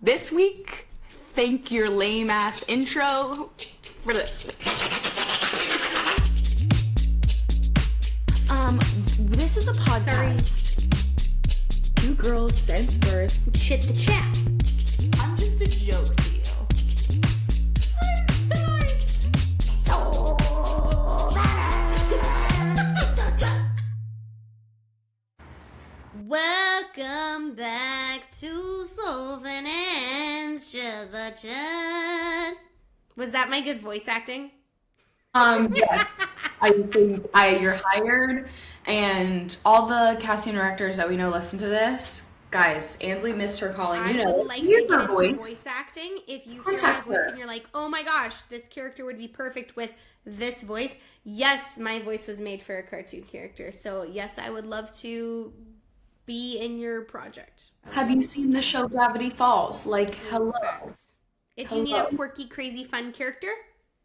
this week, thank your lame ass intro for this. This is a podcast. Two girls since birth. Chit the chat. I'm just a joke to you. Welcome back to Soul Finance Chit the Chat. Was that my good voice acting? Yes. I think you're hired, and all the casting directors that we know listen to this. Guys, Ansley missed her calling. I would like to get into voice acting. If you hear my voice and you're like, oh my gosh, this character would be perfect with this voice. Yes, my voice was made for a cartoon character. So yes, I would love to be in your project. Have you seen the show Gravity Falls? Like, hello. If you need a quirky, crazy, fun character.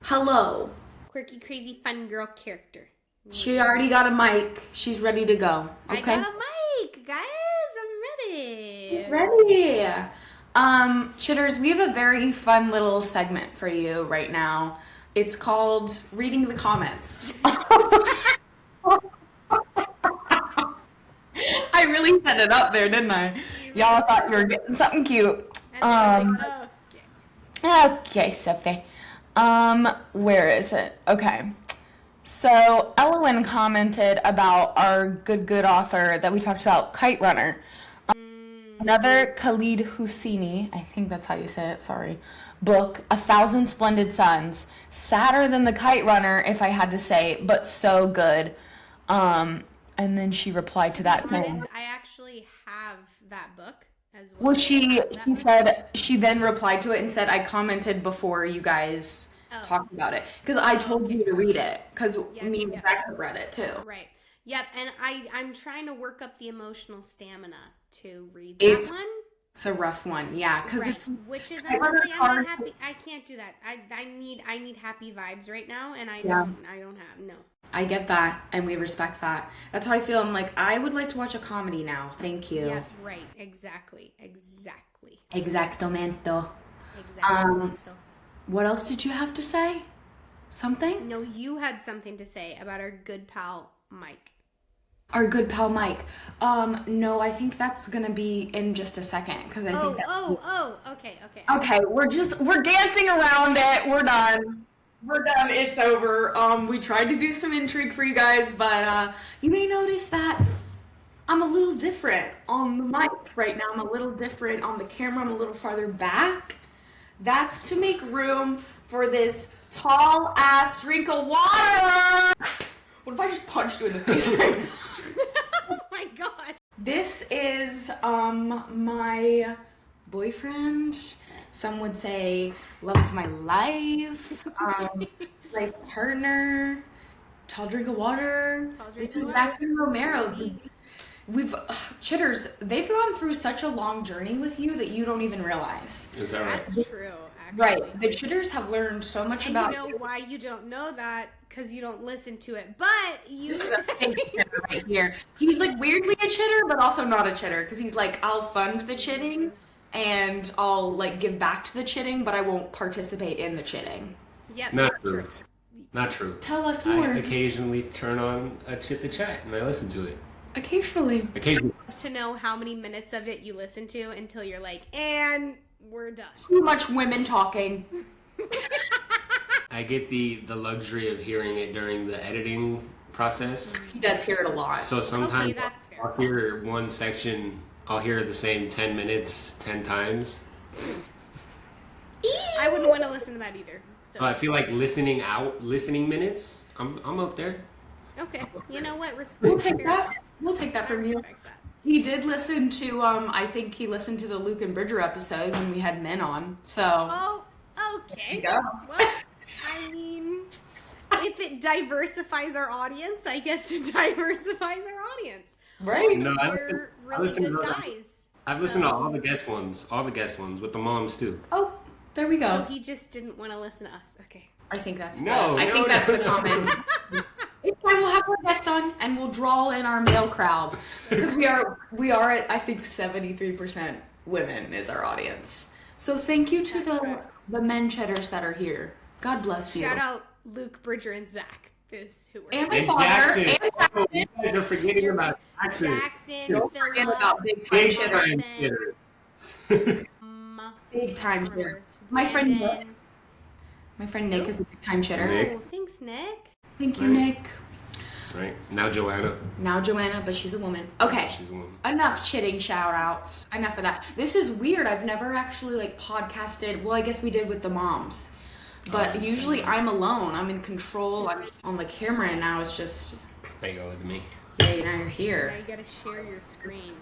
Hello. Quirky, crazy, fun girl character. She already got a mic. She's ready to go. Okay? I got a mic, guys. I'm ready. She's ready. Chitters, we have a very fun little segment for you right now. It's called Reading the Comments. I really set it up there, didn't I? Y'all thought you were getting something cute. Okay, Sophie. Where is it? Okay. So, Ellen commented about our good author that we talked about, Kite Runner. Another Khalid Hosseini, I think that's how you say it, sorry, book, A Thousand Splendid Suns. Sadder than The Kite Runner, if I had to say, but so good. And then she replied to that saying, I actually have that book as well. Well, she said, she then replied to it and said, I commented before you guys talked about it. Because I told you to read it. Because me and Zach have read it too. Right. Yep. And I'm trying to work up the emotional stamina to read that one. It's a rough one, yeah. Because it's which is I'm not happy. I can't do that. I need happy vibes right now, and I don't have no. I get that, and we respect that. That's how I feel. I'm like, I would like to watch a comedy now. Thank you. Yeah, right. Exactly. Exactamento. What else did you have to say? Something? No, you had something to say about our good pal Mike. Our good pal Mike. No, I think that's gonna be in just a second because I think. Okay. Okay, we're dancing around it. We're done. It's over. We tried to do some intrigue for you guys, but you may notice that I'm a little different on the mic right now. I'm a little different on the camera. I'm a little farther back. That's to make room for this tall ass drink of water. What if I just punched you in the face right now? Oh my gosh. This is my boyfriend. Some would say love of my life. Life partner. Tall drink of water. This is Zack Romero. We've Chitters, they've gone through such a long journey with you that you don't even realize. Is that right? That's true. Actually. Right. The Chitters have learned so much about you. You know why you don't know that? Because you don't listen to it. But you. This is a fake chitter right here. He's like weirdly a chitter, but also not a chitter. Because he's like, I'll fund the chitting and I'll like give back to the chitting, but I won't participate in the chitting. Yep. Not true. Not true. Tell us more. I occasionally turn on a Chit the Chat and I listen to it. Occasionally. To know how many minutes of it you listen to until you're like, and we're done. Too much women talking. I get the luxury of hearing it during the editing process. He does hear it a lot. So sometimes that's fair. I'll hear one section, I'll hear the same 10 minutes 10 times. I wouldn't want to listen to that either. So I feel like listening minutes, I'm up there. Okay. You know what? Respect. We'll take that. We'll take that from you. Respect that. He did listen to, I think he listened to the Luke and Bridger episode when we had men on, so. Oh, okay. There you go. Well, I mean, if it diversifies our audience, I guess it diversifies our audience. Right. No, We're really good guys. I've listened to all the guest ones with the moms too. Oh, there we go. So he just didn't want to listen to us. Okay. I think that's that's the comment. It's fine. We'll have our guest on, and we'll draw in our male crowd because we are at I think 73% women is our audience. So thank you to That's the men cheddars that are here. God bless you. Shout out Luke, Bridger, and Zach is who we're And my And father. Jackson. And Oh, Jackson. you guys are forgetting about Jackson. Jackson, Don't forget Philip, about big time Big cheddar. time cheddar. Big time cheddar. remember, My friend Nick. Brandon. My friend Nick is a big time cheddar. Nick. Oh, thanks, Nick. Thank you, Right. Nick. Right. Now Joanna. Now Joanna, but she's a woman. Okay. She's a woman. Enough chitting shout outs. Enough of that. This is weird. I've never actually like podcasted. Well, I guess we did with the moms. But usually I'm alone. I'm in control. I'm on the camera and now it's just, There you go, look at me. yay, now you're Now here. you gotta share your screen.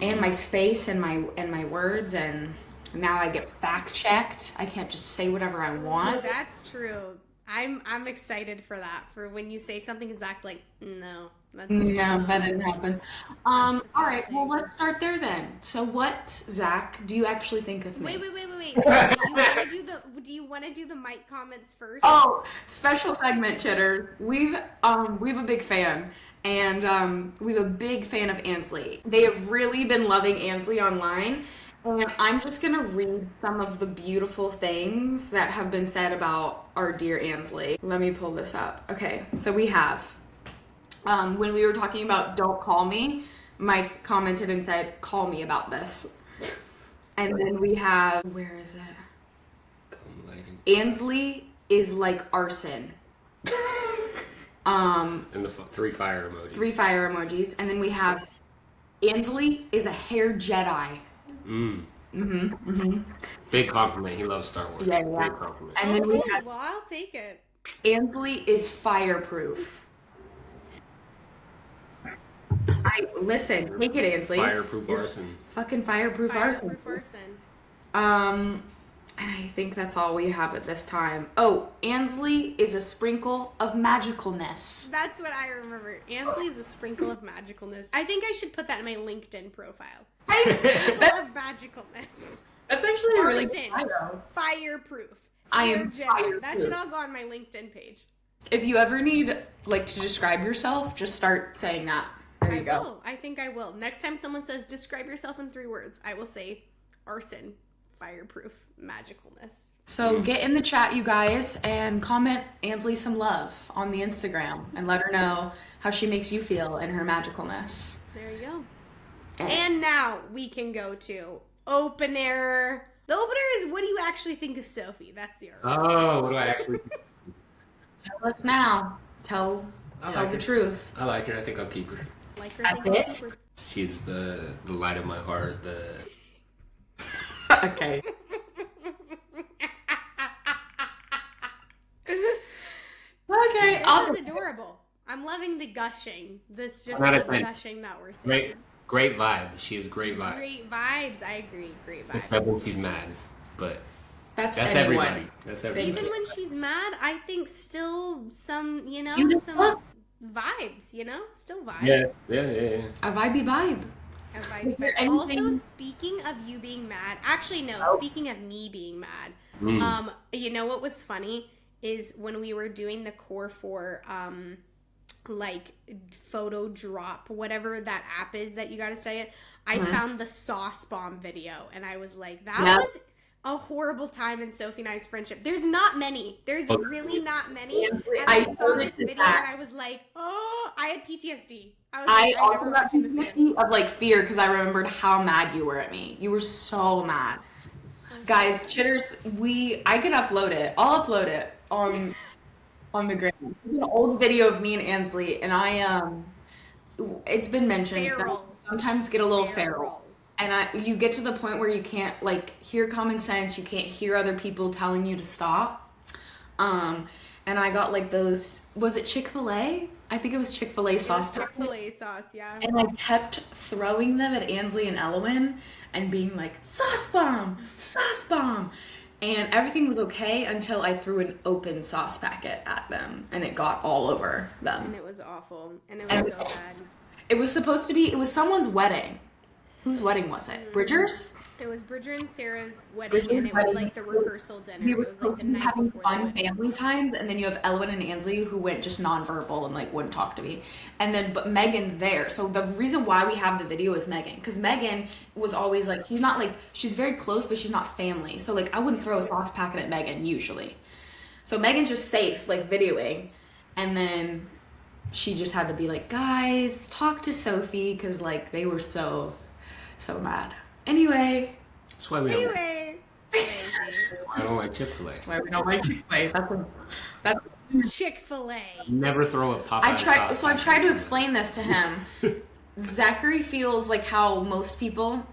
And my space and my words, and now I get fact checked. I can't just say whatever I Oh, want. that's true. I'm excited for that. For when you say something and Zach's like, no, that's No, that didn't happen. All just right, well, something. let's start there then. So what, Zach, do you actually think of me? Wait. So do you want to do the mic comments first? Oh, special segment, Chitters. We've a big fan, and we've a big fan of Ansley. They have really been loving Ansley online, and I'm just gonna read some of the beautiful things that have been said about our dear Ansley. Let me pull this up. Okay, so we have when we were talking about "Don't call me," Mike commented and said, "Call me about this." And then we have, where is it? Come lighting. Ansley is like arson. And the 3 fire emojis. 3 fire emojis. And then we have Ansley is a hair Jedi. Big compliment. He loves Star Wars. Yeah. Big compliment. And then we Okay, have well, I'll take it. Ansley is fireproof. Listen, take it, Ansley. Fireproof arson. Fucking fireproof arson. Fireproof arson. And I think that's all we have at this time. Oh, Ansley is a sprinkle of magicalness. That's what I remember. Ansley is a sprinkle of magicalness. I think I should put that in my LinkedIn profile. Sprinkle of magicalness. That's actually a really Arson. good bio. Fireproof. I am Jedi. fireproof. That should all go on my LinkedIn page. If you ever need like to describe yourself, just start saying that. There you I go. will. I think I will. Next time someone says describe yourself in 3 words, I will say arson, fireproof, magicalness. So get in the chat, you guys, and comment Ansley some love on the Instagram and let her know how she makes you feel in her magicalness. There you go. And now we can go to opener. The opener is what do you actually think of Sophie? That's the opener. Oh, what do I actually... Tell us now. Tell like the her. truth. I like her. I think I'll keep her. Like her That's thing. it? She's the light of my heart. The Okay. Okay. This is adorable. I'm loving the gushing. This just Not a the thing. gushing that we're seeing. great vibe. She has great vibe. Great vibes. I agree. Great vibes. Except when she's mad. But That's everybody. everyone. That's everybody. Even when she's mad, I think still some, You some know- vibes, Still vibes. Yeah. A vibey vibe. As I Is there also, anything- speaking of you being mad, actually no, speaking of me being mad, you know what was funny is when we were doing the core 4 like photo drop, whatever that app is that you gotta say it, I found the sauce bomb video and I was like, that was a horrible time in Sophie and I's friendship. There's not many. There's really not many. And I saw this video and I was like, oh, I had PTSD. I also never got watched this again. PTSD of like fear because I remembered how mad you were at me. You were so mad. Guys, Chitters, I could upload it. I'll upload it on the gram. It's an old video of me and Ansley, and it's been mentioned that I Feral. sometimes get a little feral. And you get to the point where you can't like hear common sense, you can't hear other people telling you to stop. And I got like those, was it Chick-fil-A? I think it was Chick-fil-A sauce. Chick-fil-A sauce, yeah. And I kept throwing them at Ansley and Elwyn and being like, sauce bomb, sauce bomb. And everything was okay until I threw an open sauce packet at them and it got all over them. And it was awful. And it was so bad. It was supposed to be, it was someone's wedding. Whose wedding was it? Bridger's? It was Bridger and Sarah's wedding, Bridger's and it was wedding, like the so rehearsal dinner. We It were was like supposed the to be night having before the fun wedding. family times, and then you have Elwin and Ansley who went just nonverbal and like wouldn't talk to me. And then, but Megan's there. So the reason why we have the video is Megan, because Megan was always like, she's not like, she's very close, but she's not family. So like, I wouldn't throw a sauce packet at Megan usually. So Megan's just safe, like videoing, and then she just had to be like, guys, talk to Sophie, because like they were so mad. Anyway. That's why we don't. Anyway. I don't like Chick-fil-A. That's why we don't like Chick-fil-A. That's Chick-fil-A. Never throw a Popeye sauce. I've tried to explain this to him. Zachary feels like how most people,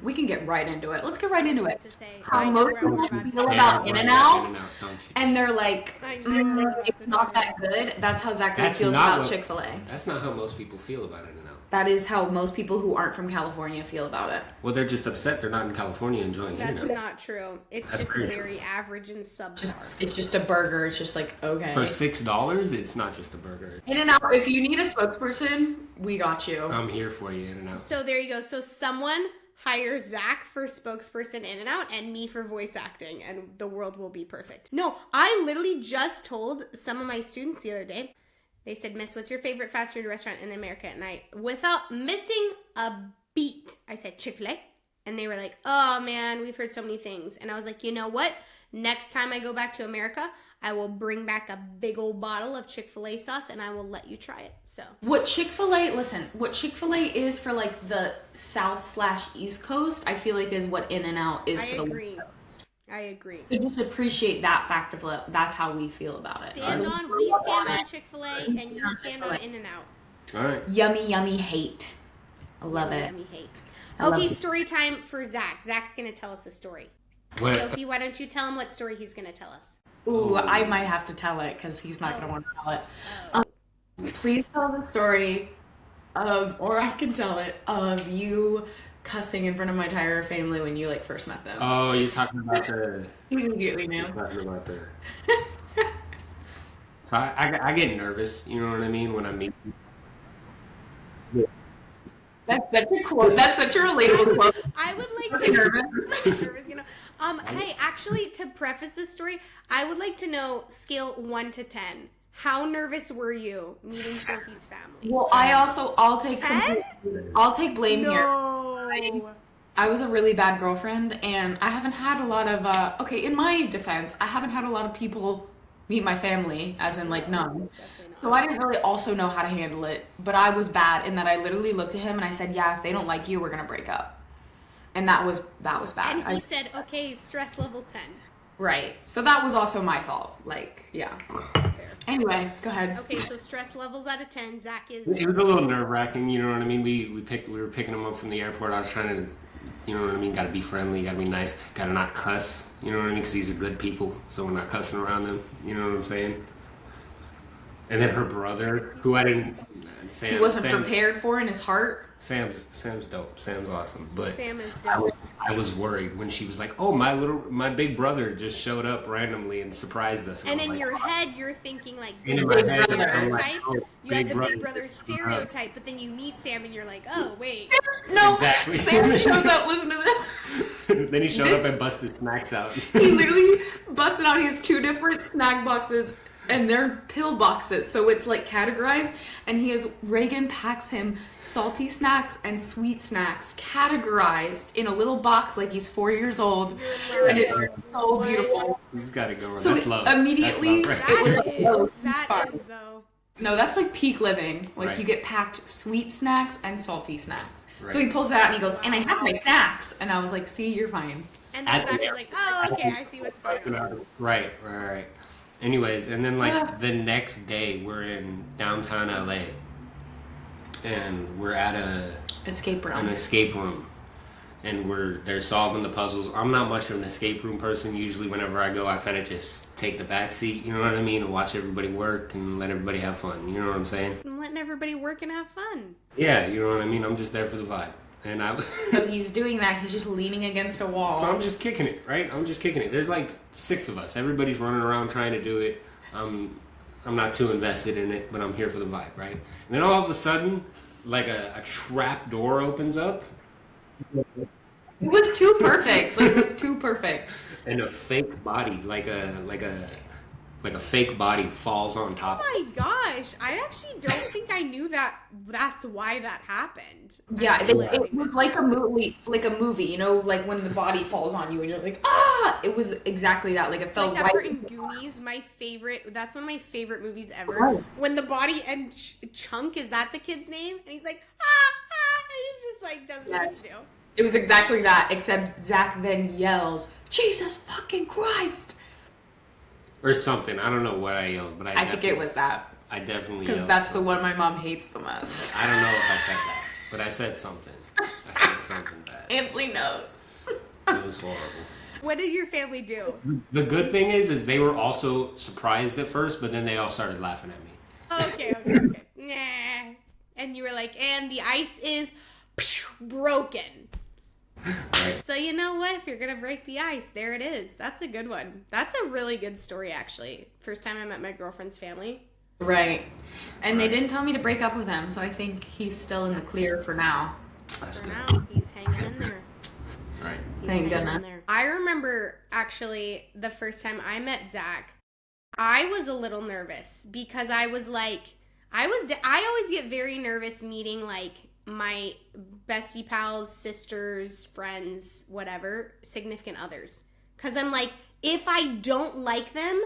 we can get right into it. Let's get right into it. To say, How I know most where I'm people about to feel go. about In-N-Out, don't you? and they're like, I know where I'm about it's to not go. that good. That's how Zachary That's feels not about what- Chick-fil-A. That's not how most people feel about it now. That is how most people who aren't from California feel about it. Well, they're just upset they're not in California enjoying That's it. not true. It's That's just pretty very average and subpar. It's just a burger. It's just like, okay. For $6, it's not just a burger. In-N-Out, if you need a spokesperson, we got you. I'm here for you, In-N-Out. So there you go. So someone hires Zach for spokesperson In-N-Out and me for voice acting, and the world will be perfect. No, I literally just told some of my students the other day. They said, Miss, what's your favorite fast food restaurant in America? And I, without missing a beat, I said Chick-fil-A. And they were like, oh man, we've heard so many things. And I was like, you know what? Next time I go back to America, I will bring back a big old bottle of Chick-fil-A sauce and I will let you try it. So What Chick-fil-A is for like the South/East Coast, I feel like is what In-N-Out is for the West Coast. I agree. So just appreciate that fact of that's how we feel about it. We stand on Chick-fil-A and you stand on In-N-Out. All right. Yummy, yummy hate. I love it. Yummy hate. I love Okay, it. story time for Zach. Zach's going to tell us a story. What? Sophie, why don't you tell him what story he's going to tell us? Ooh, I might have to tell it because he's not going to want to tell it. Please tell the story of, or I can tell it, of you cussing in front of my entire family when you like first met them. Oh, you're talking about the... You immediately knew. You're talking about the... So I get nervous, you know what I mean, when I meet people. That's such a quote. That's such a relatable quote. I would like Really to nervous. nervous, you know. Hey, actually, to preface this story, I would like to know scale 1 to 10. How nervous were you meeting Sophie's family? Well, I'll take blame here. No. I was a really bad girlfriend, and I haven't had a lot of, okay, in my defense, I haven't had a lot of people meet my family, as in, like, none. So I didn't really also know how to handle it, but I was bad in that I literally looked at him and I said, yeah, if they don't like you, we're gonna break up. And that was bad. And he said, okay, stress level 10. Right. So that was also my fault. Like, yeah. Fair. Anyway, go ahead. Okay, so stress levels out of 10. Zach is... It was a little nerve-wracking, you know what I mean? We were picking him up from the airport. I was trying to, you know what I mean? Got to be friendly, got to be nice, got to not cuss, you know what I mean? Because these are good people, so we're not cussing around them, you know what I'm saying? And then her brother, who I didn't... Sam, He wasn't prepared for in his heart. Sam's dope. Sam's awesome. But Sam is dope. I was worried when she was like, "Oh, my big brother just showed up randomly and surprised us." And I in was your like, head, you're thinking like In big my brother head, I'm like, stereotype. oh, You have big the brother. big brother stereotype, but then you meet Sam and you're like, oh wait. No, Exactly. Sam shows up, listen to this. Then he showed up and busted snacks out. He literally busted out, he has 2 different snack boxes and they're pill boxes, so it's like categorized, and Reagan packs him salty snacks and sweet snacks categorized in a little box like he's 4 years old, and it's so beautiful. He's got to go. So That's love. immediately- That's love, right? It was like, oh, That fine. is though. No, that's like peak living. Like Right. you get packed sweet snacks and salty snacks. So Right. he pulls it out and he goes, and I have my snacks, and I was like, see, you're fine. And At then the Zach is air- like, oh okay, I see what's Busted going on. out. Right. Anyways, and then like the next day, we're in downtown LA, and we're at Escape room. an escape room, and they're solving the puzzles. I'm not much of an escape room person. Usually, whenever I go, I kind of just take the back seat. You know what I mean? And watch everybody work and let everybody have fun. You know what I'm saying? I'm letting everybody work and have fun. Yeah, you know what I mean. I'm just there for the vibe, and I. So he's doing that. He's just leaning against a wall. So I'm just kicking it, right? I'm just kicking it. There's like 6 of us. Everybody's running around trying to do it. I'm not too invested in it, but I'm here for the vibe, right? And then all of a sudden, like a trap door opens up. It was too perfect. Like, it was too perfect. And a fake body, like a fake body falls on top. Oh my gosh, I actually don't think I knew that's why that happened. Yeah, it was like a movie, you know, like when the body falls on you and you're like, ah! It was exactly that. Like, it felt like that right. part in Goonies, that's one of my favorite movies ever. Right. When the body and Chunk, is that the kid's name? And he's like, ah, and he's just like, doesn't know what to do. It was exactly that, except Zack then yells, Jesus fucking Christ! Or something. I don't know what I yelled, but I think it was that. I definitely Because yelled that's something. the one my mom hates the most. I don't know if I said that, but I said something. I said something bad. Ansley knows. It was horrible. What did your family do? The good thing is they were also surprised at first, but then they all started laughing at me. Okay. Nah. And you were like, and the ice is broken. Right. So you know what? If you're going to break the ice, there it is. That's a good one. That's a really good story, actually. First time I met my girlfriend's family. Right. And they didn't tell me to break up with him, so I think he's still in the clear for now. That's For good. now, he's hanging in there. Right. Thank Hanging in goodness. there. I remember, actually, the first time I met Zach, I was a little nervous because I was like, I always get very nervous meeting, like, my bestie pals, sisters, friends, whatever, significant others. Because I'm like, if I don't like them,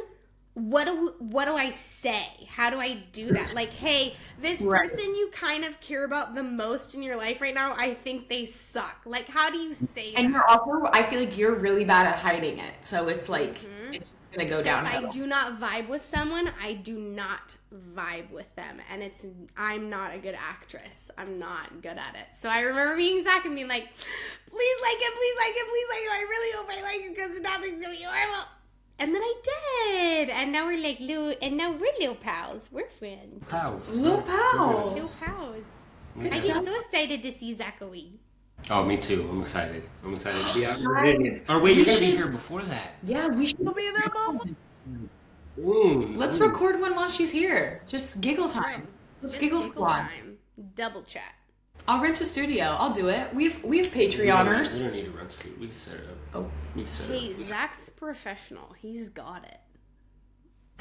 what do I say? How do I do that? Like, hey, this person you kind of care about the most in your life right now, I think they suck. Like, how do you say And that? you're also, I feel like you're really bad at hiding it. So it's like, it's just going to go If downhill. I do not vibe with someone, I do not vibe with them. And I'm not a good actress. I'm not good at it. So I remember meeting Zach and being like, please like him, please like him, please like him. I really hope I like him because nothing's going to be horrible. And then I did. And now we're like little pals. We're friends. Pals. Little pals. Little pals. Yeah. I get so excited to see Zachary. Oh, me too. I'm excited. To be out in Virginia. Or wait, you're going to be here before that. Yeah, we should. We'll be there, both. Let's record one while she's here. Just giggle time. Let's giggle squad. Time. Double chat. I'll rent a studio. I'll do it. We have We Patreoners. don't need to run through. We can set it up. Oh. We can set Hey, it up. Zach's professional. He's got it.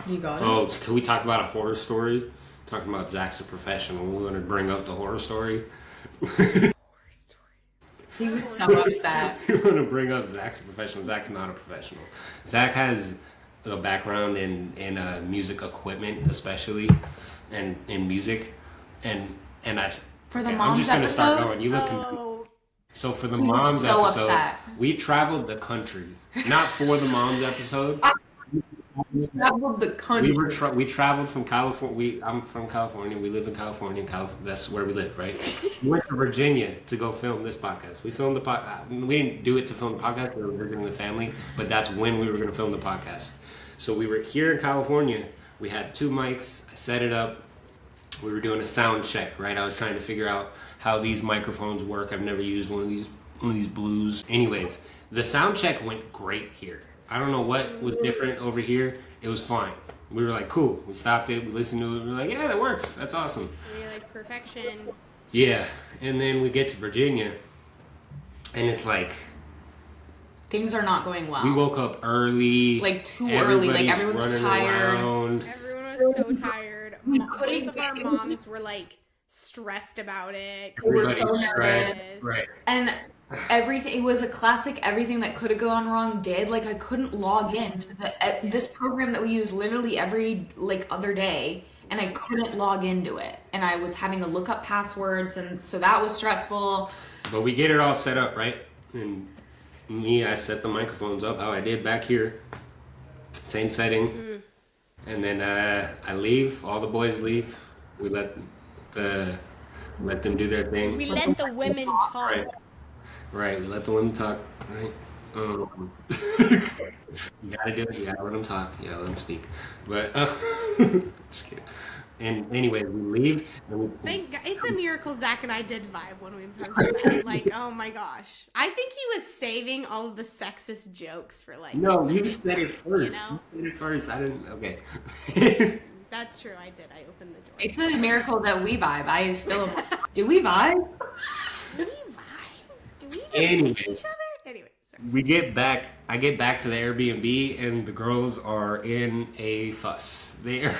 You got it. Oh, can we talk about a horror story? Talking about Zach's a professional. We want to bring up the horror story. He was so upset. We want to bring up Zach's a professional. Zach's not a professional. Zach has a background in music equipment, especially, and in music, and I. For the I'm mom's just gonna start episode? going. You look. Oh, So for the He was mom's so episode, upset. we traveled the country. Not for the mom's episode. Traveled the country. We traveled from California. I'm from California. We live in California. That's where we live, right? We went to Virginia to go film this podcast. We filmed the podcast. We didn't do it to film the podcast. We were visiting the family, but that's when we were going to film the podcast. So we were here in California. We had 2 mics. I set it up. We were doing a sound check, right? I was trying to figure out how these microphones work. I've never used one of these blues. Anyways, the sound check went great here. I don't know what was different over here. It was fine. We were like, cool. We stopped it. We listened to it. We were like, yeah, that works. That's awesome. you're like perfection. Yeah. And then we get to Virginia, and it's like, Things are not going well. we woke up early. Like, too early. Like, Everybody's everyone's running tired. around. Everyone was so tired. couldn't Both of our get- moms were like stressed about it. We were Everybody's so stressed. nervous. Right. And everything, it was a classic everything that could have gone wrong did. Like, I couldn't log in to this program that we use literally every like other day, and I couldn't log into it, and I was having to look up passwords, and so that was stressful. But we get it all set up, right? And I set the microphones up how I did back here. Same setting. And then I leave. All the boys leave. We let them do their thing. We let the women talk. Right. Right. We let the women talk. Right. You gotta do it. You gotta let them talk. You gotta let them speak. But just kidding. And anyway, we leave. And we, Thank God. It's a miracle Zach and I did vibe when we first met. Like, oh my gosh. I think he was saving all of the sexist jokes for like. no, you said it first. know? You said it first. I didn't. Okay. That's true. I did. I opened the door. It's a miracle that we vibe. I still do we vibe? Do we vibe? Do we even Anyway. like each other? we get back. I get back to the Airbnb, and the girls are in a fuss there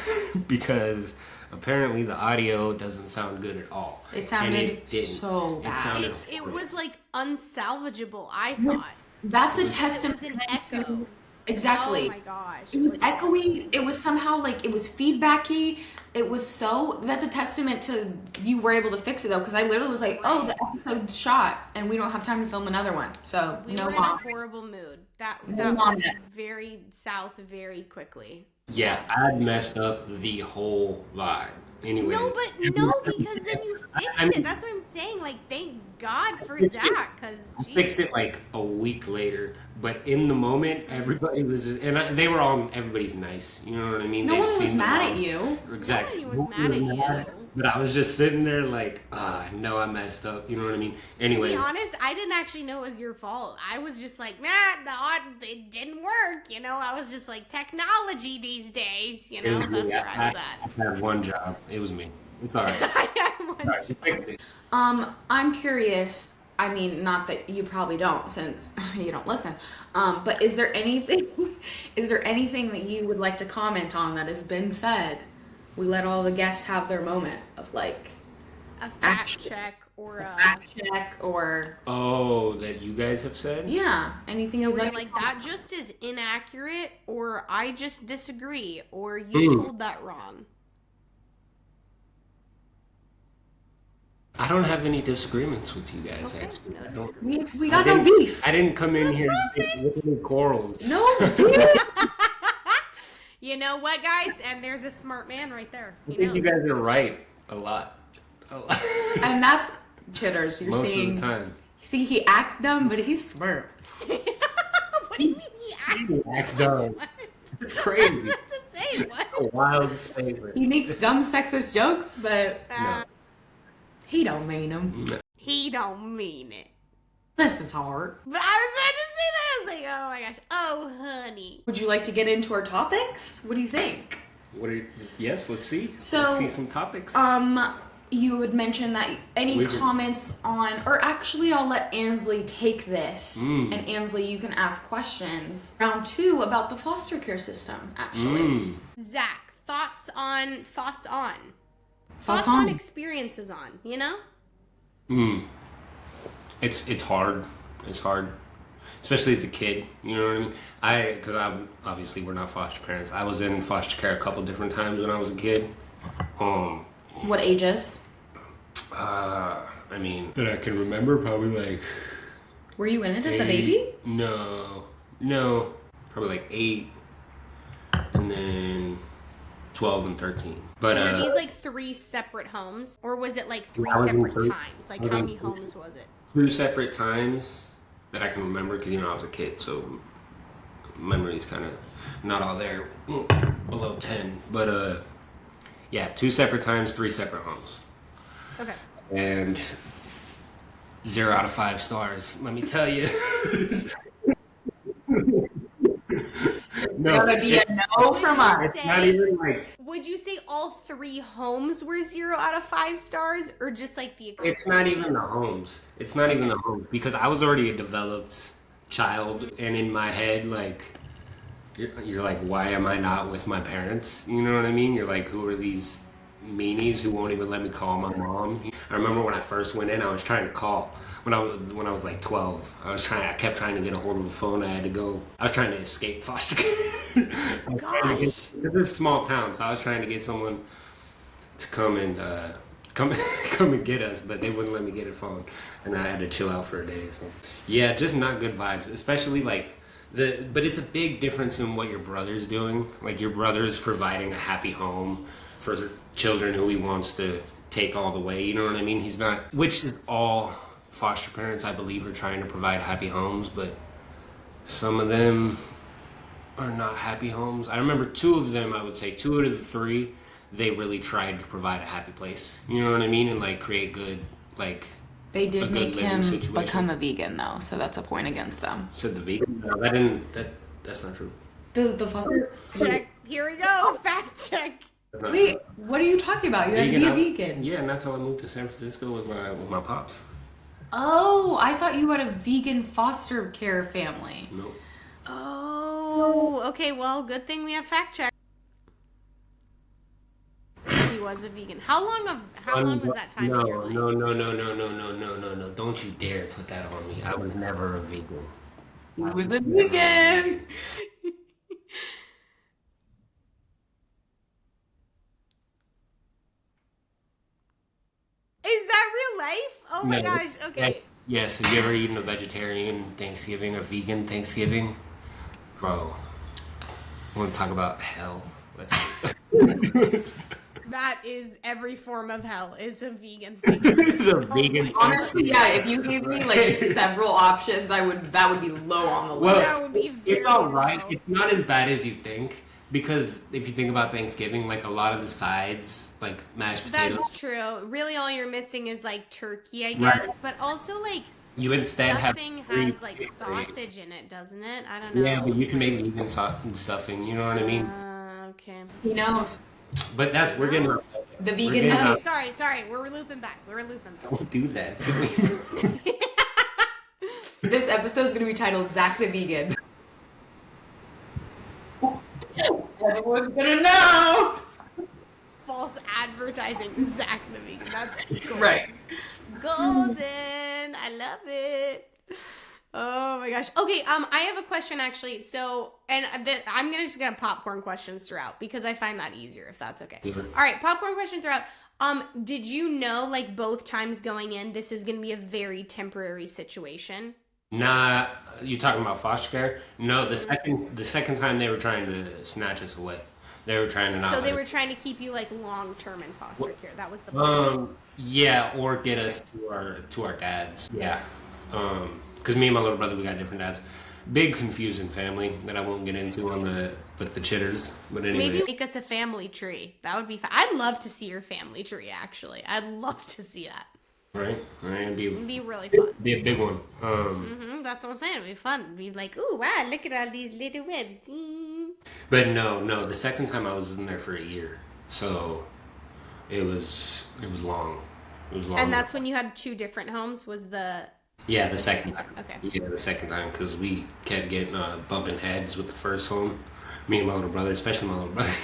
because apparently the audio doesn't sound good at all. It sounded And it didn't. so bad. It sounded It horrible. was like unsalvageable, I thought. That's a It was testament an to echo. exactly. Oh my gosh. It was echoey. It was somehow like it was feedbacky. It was so. That's a testament to you were able to fix it though, because I literally was like, "Oh, the episode's shot, and we don't have time to film another one." So We no were in a mom. horrible mood. That No went mom. very south very quickly. Yeah, I'd messed up the whole vibe. Anyways, No, because then you fixed it. That's what I'm saying. Like, thank God for Zach, because I fixed it like a week later. But in the moment, everybody was, everybody's nice. You know what I mean? No They've one was seen the mad at moms. you. Exactly. No one was mad at you. But I was just sitting there like, I know I messed up. You know what I mean? Anyways, To be honest, I didn't actually know it was your fault. I was just like, it didn't work. You know, I was just like, technology these days. You it know, was that's me. where I was at. I had one job. It was me. It's all right. I had one. All right, you fixed it. I'm curious. I mean, not that you probably don't, since you don't listen. But is there anything that you would like to comment on that has been said? We let all the guests have their moment of like A fact check or a fact check or Oh, that you guys have said? yeah, anything you'd We're like. like, that just is inaccurate, or I just disagree, or you told that wrong. I don't have any disagreements with you guys, Okay, actually. no I don't. We got no beef. I didn't come in here with any quarrels. No beef. You know what, guys? And there's a smart man right there. I He think you knows. guys are right a lot. A lot. And that's chitters. You're Most seeing. of the time. See, he acts dumb, but he's smart. What do you mean he acts? Acts dumb. What? It's I was crazy. about to say what? A wild statement. He makes dumb sexist jokes, but No. he don't mean them. He don't mean it. This is hard. But I was about to say that. I was like, oh my gosh. Oh, honey. Would you like to get into our topics? What do you think? Yes, let's see. So, let's see some topics. You would mention that any We could- comments on, or actually, I'll let Ansley take this, Mm. and Ansley, you can ask questions. Round 2 about the foster care system. Actually, Zach, thoughts on Thoughts on on? experiences on, you know? It's hard. It's hard, especially as a kid. You know what I mean? Because obviously we're not foster parents. I was in foster care a couple different times when I was a kid. What ages? I mean, that I can remember, probably like. Were you in it as a 8. baby? No, probably like 8, and then 12 and 13. But Were these like 3 separate homes? Or was it like 3 I was in separate 3. times? Like, I was how in many 3. homes was it? 2 separate times that I can remember because I was a kid, so memory's kind of not all there below 10. But yeah, 2 separate times, 3 separate homes, Okay. and 0 out of 5 stars. Let me tell you. No, Gotta be a no from us. it's not even like. Would you say all 3 homes were 0 out of 5 stars, or just like the experience? It's not even the homes. It's not even the homes because I was already a developed child, and in my head, like, you're like, why am I not with my parents? You know what I mean? You're like, who are these meanies who won't even let me call my mom? I remember when I first went in, I was trying to call. When I was like 12, I kept trying to get a hold of the phone. I was trying to escape foster care. Gosh. This is a small town, so I was trying to get someone to come and come and get us, but they wouldn't let me get a phone, and I had to chill out for a day or something. Yeah, just not good vibes, especially like but it's a big difference in what your brother's doing. Like, your brother's providing a happy home for children who he wants to take all the way. You know what I mean? He's not, which is all foster parents, I believe, are trying to provide happy homes, but some of them are not happy homes. I remember 2 of them, I would say 2 out of the 3, they really tried to provide a happy place. You know what I mean? And like create good, like, They a did good make living him situation. become a vegan, though, so that's a point against them. Said the vegan? No, that's not true. The foster. Check. Here we go. Fact check. That's not Wait, true. what are you talking about? You had to be a vegan. Yeah, not until I moved to San Francisco with my pops. Oh, I thought you had a vegan foster care family. Nope. Oh, okay. Well, good thing we have fact check. He was a vegan. How long was that time in your life? No. Don't you dare put that on me. I was never a vegan. He was a vegan. Is that real life? Oh my No. gosh. Okay. Yes. Have you ever eaten a vegetarian Thanksgiving or vegan Thanksgiving? Bro, I want to talk about hell. Let's. That is every form of hell is a vegan thing. It's a vegan. Honestly, yeah. If you gave me like several options, that would be low on the list. Well, That would be very it's all right. low. It's not as bad as you think because if you think about Thanksgiving, like a lot of the sides, like mashed potatoes, That's true. Really, all you're missing is like turkey, I guess. Right. But also, like, you instead have stuffing three has like things. sausage in it, doesn't it? I don't know. Yeah, but you can make vegan stuffing. You know what I mean? Okay. He knows. But we're getting The we're vegan getting knows. Okay, sorry. We're looping back. Don't do that. This episode's gonna be titled Zack the Vegan. Everyone's gonna know. False advertising. Zack the vegan. That's great. Right. Golden. I love it. Oh my gosh. Okay, I have a question actually. So, and I'm just gonna popcorn questions throughout because I find that easier if that's okay. Yeah. All right, popcorn question throughout. Did you know like both times going in, this is gonna be a very temporary situation? Nah, you talking about foster care? No, the second time they were trying to snatch us away. They were trying to not. So they let were us- trying to keep you like long term in foster care. That was the plan. Yeah, or get us to our dads. Yeah. Because me and my little brother, we got different dads. Big confusing family that I won't get into with the chitters. But anyway. Maybe make us a family tree. That would be fun. I'd love to see your family tree. Actually, I'd love to see that. Right? It'd It'd be really fun. be a big one. That's what I'm saying. It'd be fun. It'd be like, ooh, wow, look at all these little webs. But no, the second time I was in there for a year. So it was long. It was long. And that's when you had two different homes. Was the Yeah, the second time. Okay. Yeah, the second time because we kept getting bumping heads with the first home. Me and my little brother, especially my little brother,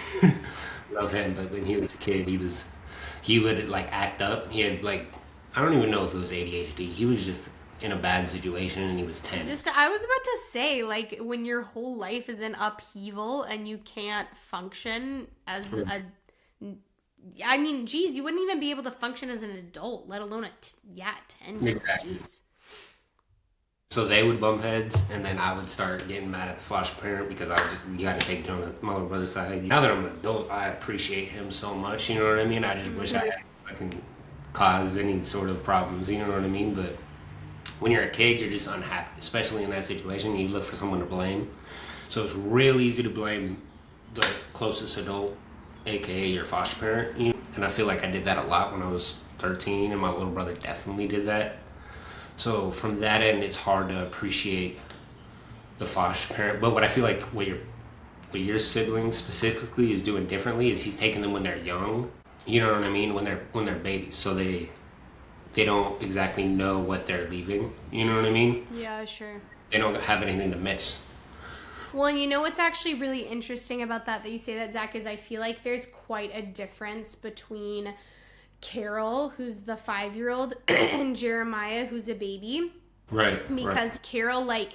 love him. But when he was a kid, he would like act up. He had like I don't even know if it was ADHD. He was just in a bad situation, and he was 10. I was about to say, like, when your whole life is in upheaval and you can't function as a. I mean, geez, you wouldn't even be able to function as an adult, let alone 10 years. Exactly. Jeez. So they would bump heads, and then I would start getting mad at the foster parent because you got to take Jonah, my little brother's side. Now that I'm an adult, I appreciate him so much. You know what I mean? I just wish I had fucking caused any sort of problems. You know what I mean? But when you're a kid, you're just unhappy, especially in that situation. You look for someone to blame. So it's real easy to blame the closest adult, aka your foster parent. And I feel like I did that a lot when I was 13, and my little brother definitely did that. So from that end, it's hard to appreciate the foster parent. But what I feel like what your sibling specifically is doing differently is he's taking them when they're young. You know what I mean? When they're babies, so they don't exactly know what they're leaving. You know what I mean? Yeah, sure. They don't have anything to miss. Well, and you know what's actually really interesting about that you say that, Zach, is I feel like there's quite a difference between Carol, who's the 5-year-old, and Jeremiah, who's a baby. Right. Because Carol, like,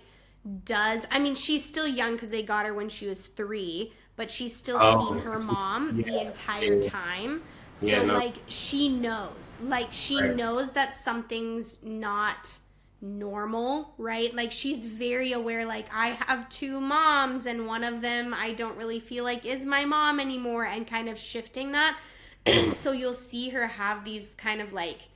I mean, she's still young because they got her when she was 3, but she's still seen her mom the entire time. So, like, she knows. Like, she knows that something's not normal, right? Like, she's very aware, like, I have 2 moms, and one of them I don't really feel like is my mom anymore, and kind of shifting that. So you'll see her have these kind of, like,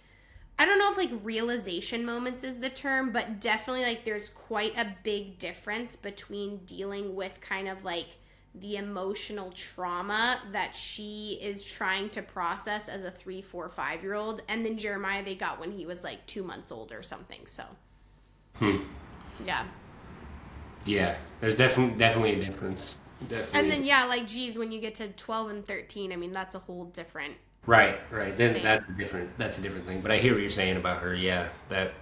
I don't know if, like, realization moments is the term, but definitely, like, there's quite a big difference between dealing with kind of, like, the emotional trauma that she is trying to process as a 3, 4, 5-year-old, and then Jeremiah they got when he was like 2 months old or something. So yeah, there's definitely a difference. Definitely. And then like, geez, when you get to 12 and 13, I mean, that's a whole different right then thing. that's a different thing. But I hear what you're saying about her. Yeah, that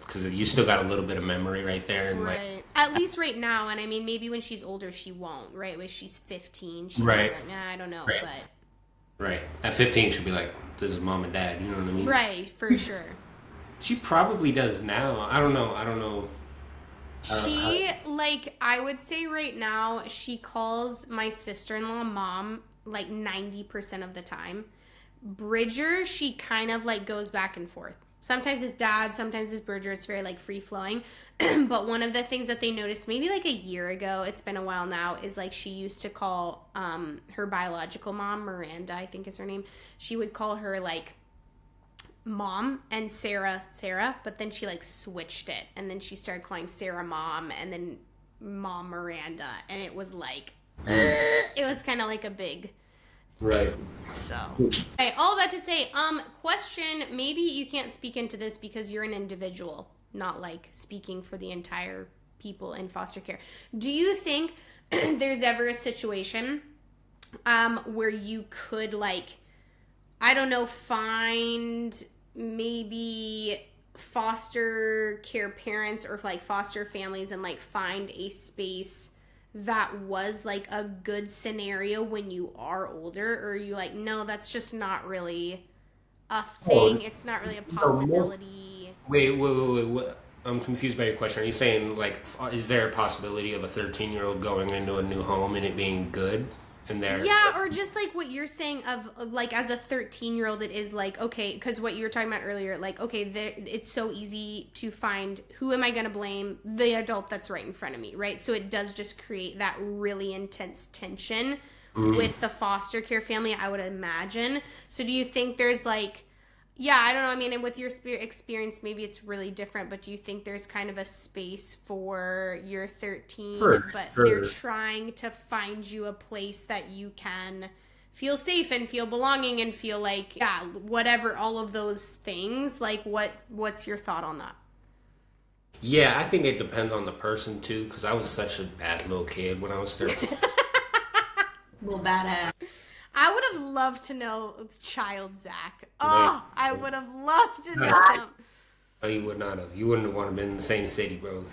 because you still got a little bit of memory right there. And right. At least right now. And I mean, maybe when she's older, she won't, right? When she's 15, she's Right. like, I don't know, Right. but... Right. At 15, she'll be like, this is mom and dad, you know what I mean? Right, for sure. She probably does now. I don't know. She, like, I would say right now, she calls my sister-in-law mom, like, 90% of the time. Bridger, she kind of, like, goes back and forth. Sometimes it's dad, sometimes it's Bridger. It's very, like, free-flowing. But one of the things that they noticed maybe, like, a year ago, it's been a while now, is, like, she used to call her biological mom, Miranda, I think is her name. She would call her, like, mom and Sarah, but then she like switched it and then she started calling Sarah mom and then mom Miranda, and it was like it was kind of like a big Right. so okay, all that to say, question, maybe you can't speak into this because you're an individual, not like speaking for the entire people in foster care. Do you think there's ever a situation where you could, like, I don't know, find maybe foster care parents or like foster families and like find a space that was like a good scenario when you are older, or are you like, no, that's just not really a thing, it's not really a possibility? Wait. What? I'm confused by your question. Are you saying, like, is there a possibility of a 13-year-old going into a new home and it being good? And there, yeah, or just like what you're saying of like as a 13-year-old, it is like, okay, because what you were talking about earlier, like, okay, it's so easy to find, who am I going to blame? The adult that's right in front of me, right? So it does just create that really intense tension with the foster care family, I would imagine. So do you think there's like, yeah, I don't know, I mean, and with your experience, maybe it's really different, but do you think there's kind of a space for your 13, but they're trying to find you a place that you can feel safe and feel belonging and feel like, yeah, whatever, all of those things, like what's your thought on that? Yeah, I think it depends on the person too, because I was such a bad little kid when I was 13. Little badass. I would have loved to know child Zach. Oh, I would have loved to know him. No, you would not have. You wouldn't have wanted to be in the same city, bro.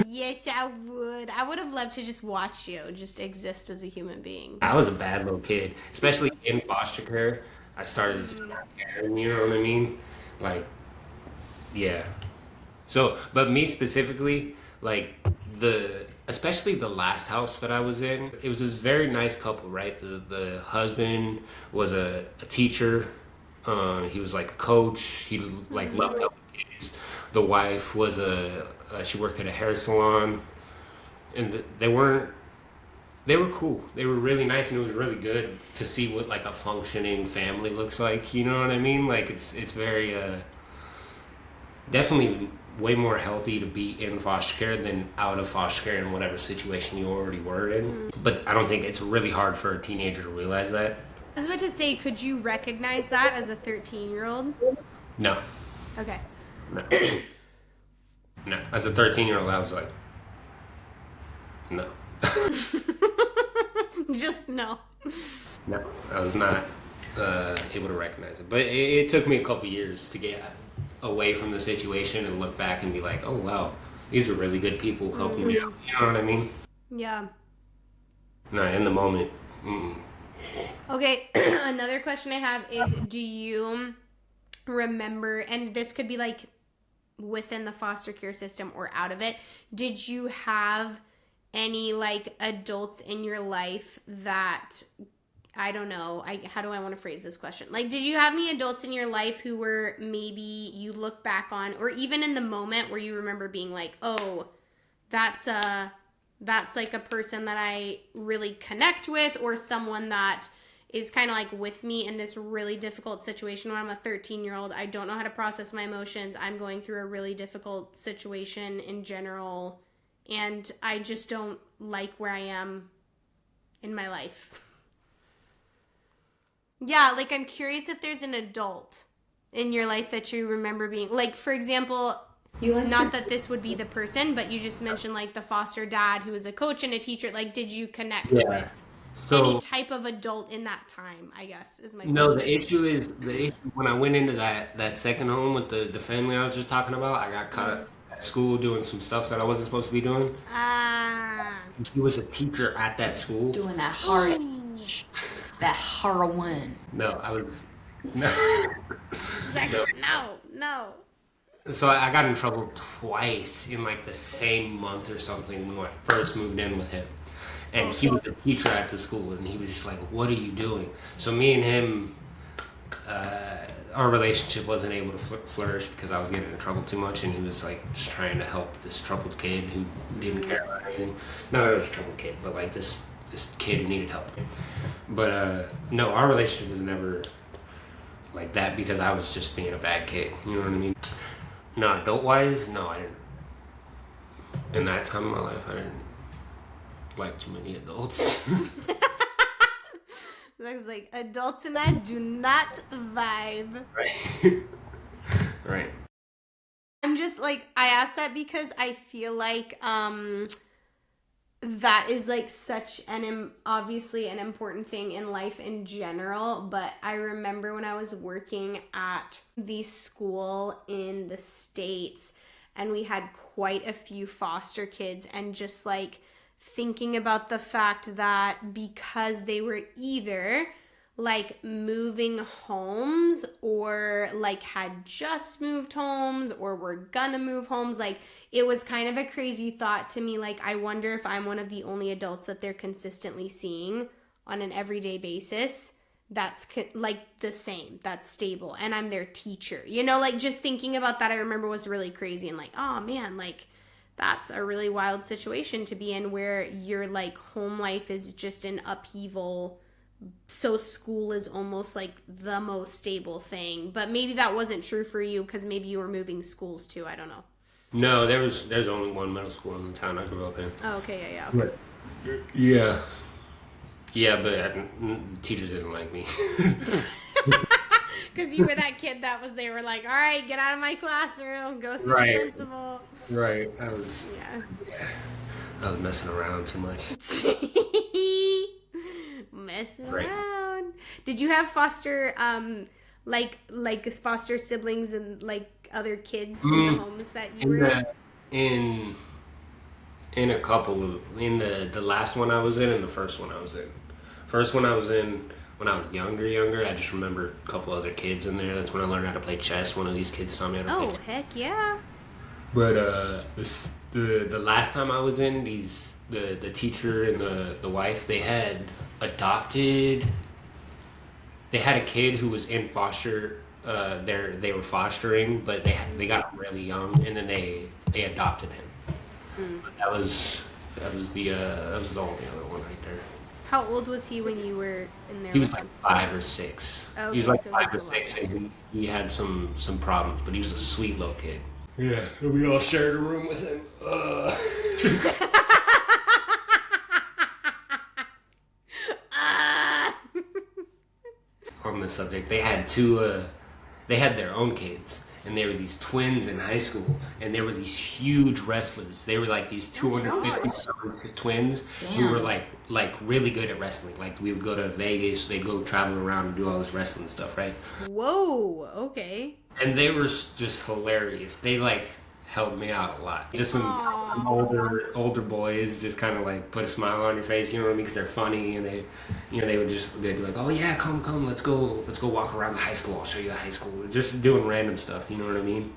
Yes, I would. I would have loved to just watch you just exist as a human being. I was a bad little kid, especially in foster care. I started to not care, you know what I mean? Like, yeah. So, but me specifically, like, especially the last house that I was in, it was this very nice couple, right? The husband was a teacher. He was like a coach. He like loved helping kids. The wife was she worked at a hair salon, and they were cool. They were really nice, and it was really good to see what like a functioning family looks like. You know what I mean? Like it's very definitely way more healthy to be in foster care than out of foster care in whatever situation you already were in. But I don't think it's really hard for a teenager to realize that. I was about to say, could you recognize that as a 13-year-old? No. Okay. No. No. As a 13-year-old, I was like, no. Just no. No. I was not able to recognize it. But it took me a couple years to get away from the situation and look back and be like, oh wow, these are really good people helping me out. You know what I mean? Yeah. No, in the moment. Okay, another question I have is, do you remember, and this could be like within the foster care system or out of it, did you have any like adults in your life that, I don't know, how do I want to phrase this question? Like, did you have any adults in your life who were maybe you look back on, or even in the moment where you remember being like, oh, that's like a person that I really connect with, or someone that is kind of like with me in this really difficult situation where I'm a 13-year-old. I don't know how to process my emotions. I'm going through a really difficult situation in general, and I just don't like where I am in my life. Yeah, like I'm curious if there's an adult in your life that you remember being, like, for example, not that this would be the person, but you just mentioned like the foster dad who was a coach and a teacher. Like, did you connect with any type of adult in that time, I guess, is my question. No, the issue when I went into that second home with the family I was just talking about, I got caught at school doing some stuff that I wasn't supposed to be doing. He was a teacher at that school. Doing that hard, that heroin. No, I was no. No. So I got in trouble twice in like the same month or something when I first moved in with him. And he was a teacher at the school, and he was just like, "What are you doing?" So me and him, our relationship wasn't able to flourish because I was getting in trouble too much, and he was like just trying to help this troubled kid who didn't care about anything. Not that it was a troubled kid, but like this kid who needed help. But no, our relationship was never like that because I was just being a bad kid. You know what I mean? No, adult-wise, no, I didn't. In that time of my life, I didn't like too many adults. Looks like adults and I do not vibe. Right. Right. I'm just like, I asked that because I feel like that is like such obviously an important thing in life in general. But I remember when I was working at the school in the States and we had quite a few foster kids, and just like thinking about the fact that because they were either like moving homes or like had just moved homes or were gonna move homes, like it was kind of a crazy thought to me. Like, I wonder if I'm one of the only adults that they're consistently seeing on an everyday basis that's like the same, that's stable, and I'm their teacher, you know? Like, just thinking about that, I remember was really crazy, and like, oh man, like that's a really wild situation to be in where your like home life is just an upheaval. So school is almost like the most stable thing. But maybe that wasn't true for you because maybe you were moving schools too. I don't know. No, there's only one middle school in the town I grew up in. Oh, okay, yeah. Okay. Yeah. Yeah, but teachers didn't like me. Because you were that kid that was, they were like, all right, get out of my classroom, go see the principal. Right. I was messing around too much. Messing around. Did you have foster like foster siblings and like other kids in the homes that you were in a couple of the last one I was in and the first one I was in. First one I was in when I was younger, I just remember a couple other kids in there. That's when I learned how to play chess. One of these kids taught me how to play chess. Heck yeah. But the last time I was in, the teacher and the wife, they had adopted. They had a kid who was in foster. They were fostering, but they got him really young, and then they adopted him. That was the only other one right there. How old was he when you were in there? He was like 5 or 6. Okay, he was like so 5 or 6, and he had some problems, but he was a sweet little kid. Yeah, and we all shared a room with him. On the subject, they had they had their own kids, and they were these twins in high school, and they were these huge wrestlers. They were like these 250 twins who were like really good at wrestling. Like, we would go to Vegas, they'd go travel around and do all this wrestling stuff, right? Whoa, okay. And they were just hilarious. They like helped me out a lot. Just some older boys just kind of like put a smile on your face, you know what I mean? Because they're funny, and they'd be like, oh yeah, come, let's go walk around the high school. I'll show you the high school. Just doing random stuff, you know what I mean?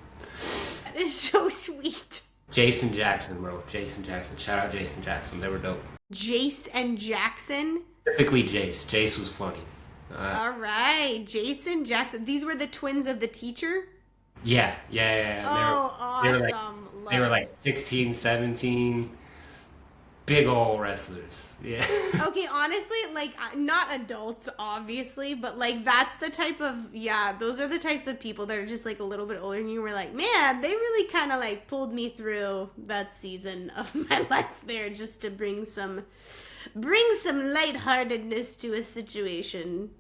That is so sweet. Jason Jackson, bro. Jason Jackson. Shout out Jason Jackson. They were dope. Jace and Jackson? Typically Jace. Jace was funny. All right, Jason Jackson. These were the twins of the teacher? Yeah. Oh, awesome. They were like 16, 17, big old wrestlers. Yeah. Okay, honestly, like, not adults, obviously, but like, that's the type of, those are the types of people that are just like a little bit older, and you were like, man, they really kind of like pulled me through that season of my life there, just to bring some lightheartedness to a situation.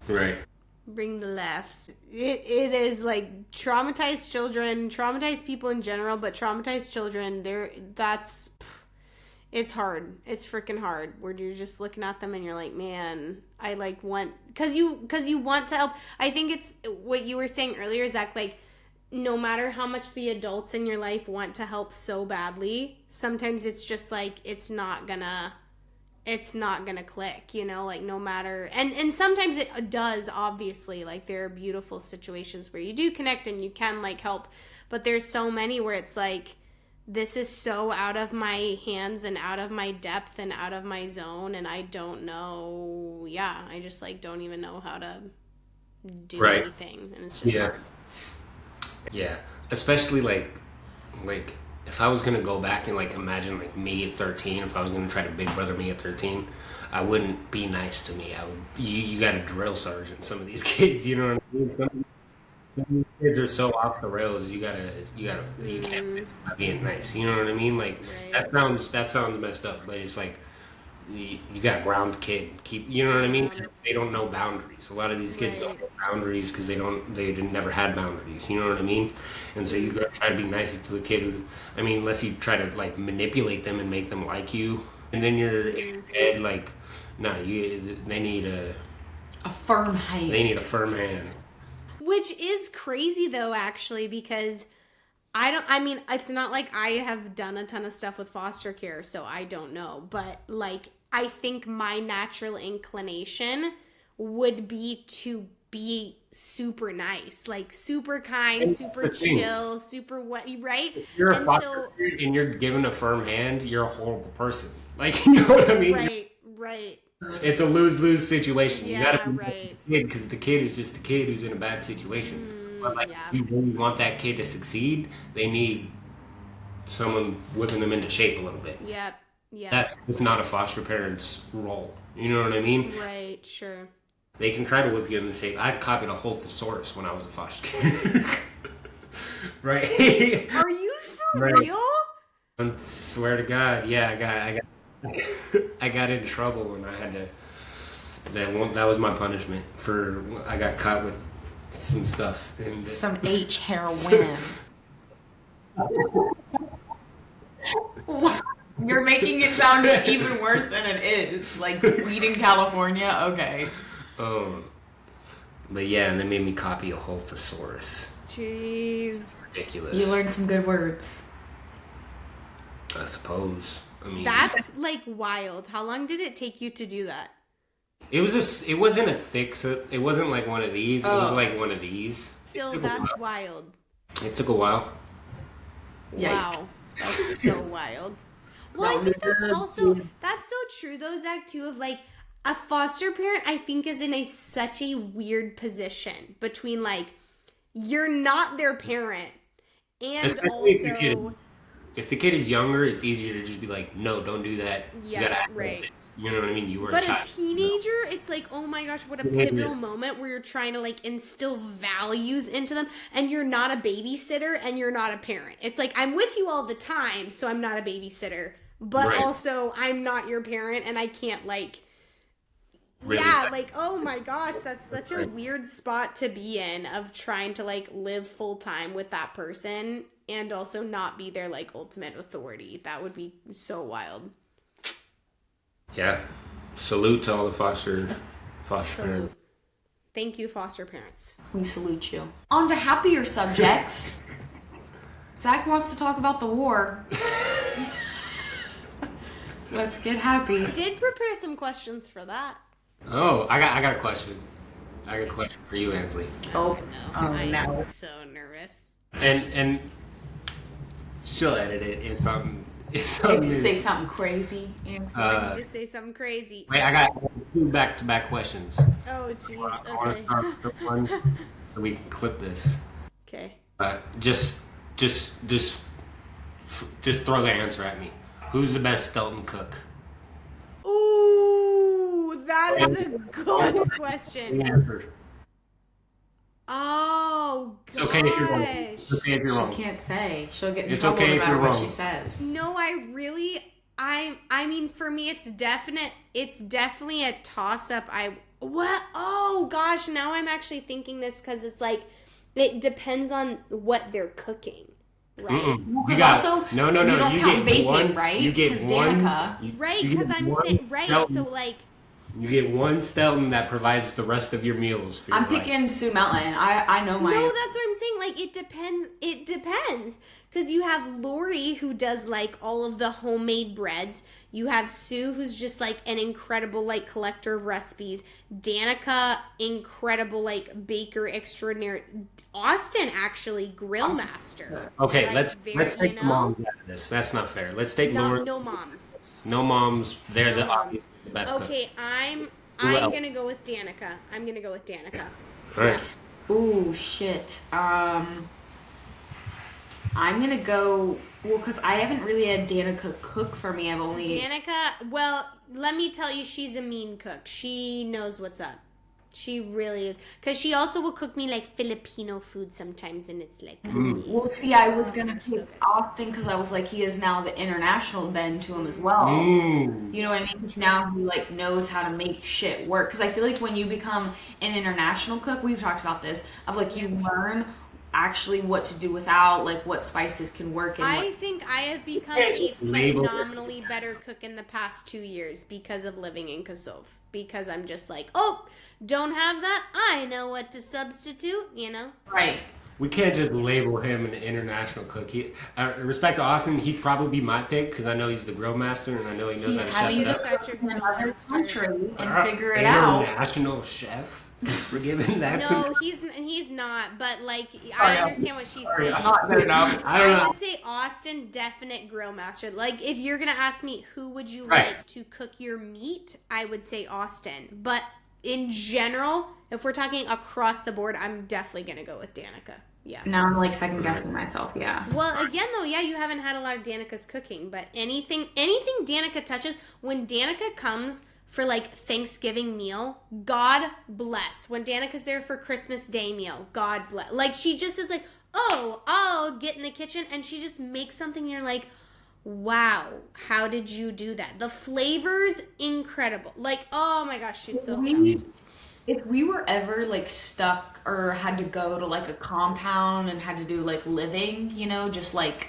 Right. Bring the laughs. It is like traumatized children, traumatized people in general, but traumatized children, It's hard. It's freaking hard where you're just looking at them and you're like, man, I like want, cause you want to help. I think it's what you were saying earlier, Zach, like no matter how much the adults in your life want to help so badly, sometimes it's just like, it's not gonna click, you know, like no matter, and sometimes it does, obviously, like there are beautiful situations where you do connect and you can like help, but there's so many where it's like, this is so out of my hands and out of my depth and out of my zone, and I don't know. Yeah, I just like don't even know how to do anything, and it's just hard. Yeah, especially like if I was gonna go back and like imagine like me at 13, if I was gonna try to big brother me at 13, I wouldn't be nice to me. I would. You got a drill sergeant some of these kids. You know what I mean? Some of these kids are so off the rails. You can't fix by being nice. You know what I mean? Like that sounds messed up, but it's like you got to ground the kid. You know what I mean? 'Cause they don't know boundaries. A lot of these kids don't know boundaries because they never had boundaries. You know what I mean? And so you got to try to be nice to a kid who, I mean, unless you try to like manipulate them and make them like you, and then you're in your head like, no, they need a firm hand. They need a firm hand. Which is crazy though, actually, because I mean, it's not like I have done a ton of stuff with foster care, so I don't know. But like, I think my natural inclination would be to be super nice, like super kind, super chill, super what, right? If you're a foster parent and you're given a firm hand, you're a horrible person. Like, you know what I mean? Right. It's a lose-lose situation. Yeah, you gotta be the kid because the kid is just a kid who's in a bad situation. But like, if you really want that kid to succeed, they need someone whipping them into shape a little bit. Yep. That's just not a foster parent's role. You know what I mean? Right. Sure. They can try to whip you into shape. I copied a whole thesaurus when I was a foster care. Right? Are you for real? I swear to God, yeah, I got in trouble and I had to. That was my punishment for. I got caught with some stuff and some heroin. You're making it sound even worse than it is. Like weed in California. Okay. But yeah, and they made me copy a whole thesaurus. Jeez. Ridiculous. You learned some good words. I suppose. I mean, that's like wild. How long did it take you to do that? It wasn't a thick, so it wasn't like one of these. It was like one of these. Still, that's wild. It took a while. Wow. That's so wild. Well, I think that's so true though, Zach, too, of like a foster parent, I think is in such a weird position between like, you're not their parent and especially also... If the kid is younger, it's easier to just be like, no, don't do that. Yeah, right. You know what I mean? You were but a child. A teenager, it's like, oh my gosh, what a pivotal moment where you're trying to like instill values into them, and you're not a babysitter and you're not a parent. It's like, I'm with you all the time, so I'm not a babysitter, but also I'm not your parent and I can't like, like, oh my gosh, that's such a weird spot to be in, of trying to like live full time with that person and also not be their like ultimate authority. That would be so wild. Yeah. Salute to all the foster parents. Thank you, foster parents. We salute you. On to happier subjects. Zach wants to talk about the war. Let's get happy. I did prepare some questions for that. Oh, I got a question. I got a question for you, Ansley. Oh no. I'm so nervous. And she'll edit it. It's something. If you say something crazy. Just say something crazy. Wait, I got 2 back-to-back questions. Oh, jeez. I want to start with one so we can clip this. Okay. Just throw the answer at me. Who's the best Stelton cook? Ooh, that is a good question. Oh, gosh. It's okay if you're wrong. It's okay if you're wrong. She can't say. She'll get in trouble no matter what she says. No, I mean, for me, it's definitely a toss-up. Oh, gosh, now I'm actually thinking this because it's like, it depends on what they're cooking. right? You Because got also, no. you don't You count get bacon, one, right? You get Because one, Danica. Right, you because get I'm one saying, right, Stelton. so like, You get one Stelton that provides the rest of your meals for your I'm life. picking Sioux Mountain. I know my. no, that's what I'm saying. Like, it depends. Because you have Lori, who does, like, all of the homemade breads. You have Sue, who's just, like, an incredible, like, collector of recipes. Danica, incredible, like, baker extraordinaire. Austin, actually, grill master. Okay, Like, let's take the moms out of this. That's not fair. Let's take Laura. No moms. No moms. They're No the moms. the best. Okay, Who I'm else? gonna go with Danica. All right. Ooh, shit. I'm gonna go. Well, because I haven't really had Danica cook for me. I've only. Danica, well, let me tell you, she's a mean cook. She knows what's up. She really is. Because she also will cook me, like, Filipino food sometimes, and it's like... Well, see, I was gonna pick Austin because I was like, he is now the international bend to him as well. You know what I mean? 'Cause now he like knows how to make shit work. Because I feel like when you become an international cook, we've talked about this, of like you learn actually what to do without, like what spices can work. And I think I have become a phenomenally better cook in the past 2 years because of living in Kosovo. Because I'm just like, oh, don't have that? I know what to substitute, you know? right. We can't just label him an international cook. Respect to Austin, he'd probably be my pick because I know he's the grill master and I know he knows He's how to having chef to it up. Such a in good another master. country and figure it out. International chef. We're giving that to No, he's not. But like, I understand what she's saying. not good enough. I don't I know. would say Austin, definite grill master. Like, if you're gonna ask me who would you Right. like to cook your meat, I would say Austin. But in general, if we're talking across the board, I'm definitely gonna go with Danica. Yeah. Now I'm like second guessing myself. Yeah. Well, again though, yeah, you haven't had a lot of Danica's cooking, but anything Danica touches, when Danica comes for like Thanksgiving meal, God bless. When Danica's there for Christmas Day meal, God bless. Like, she just is like, oh, I'll get in the kitchen, and she just makes something and you're like, wow, how did you do that? The flavor's incredible. Like, oh my gosh, she's so talented. If we were ever like stuck or had to go to like a compound and had to do like living, you know, just like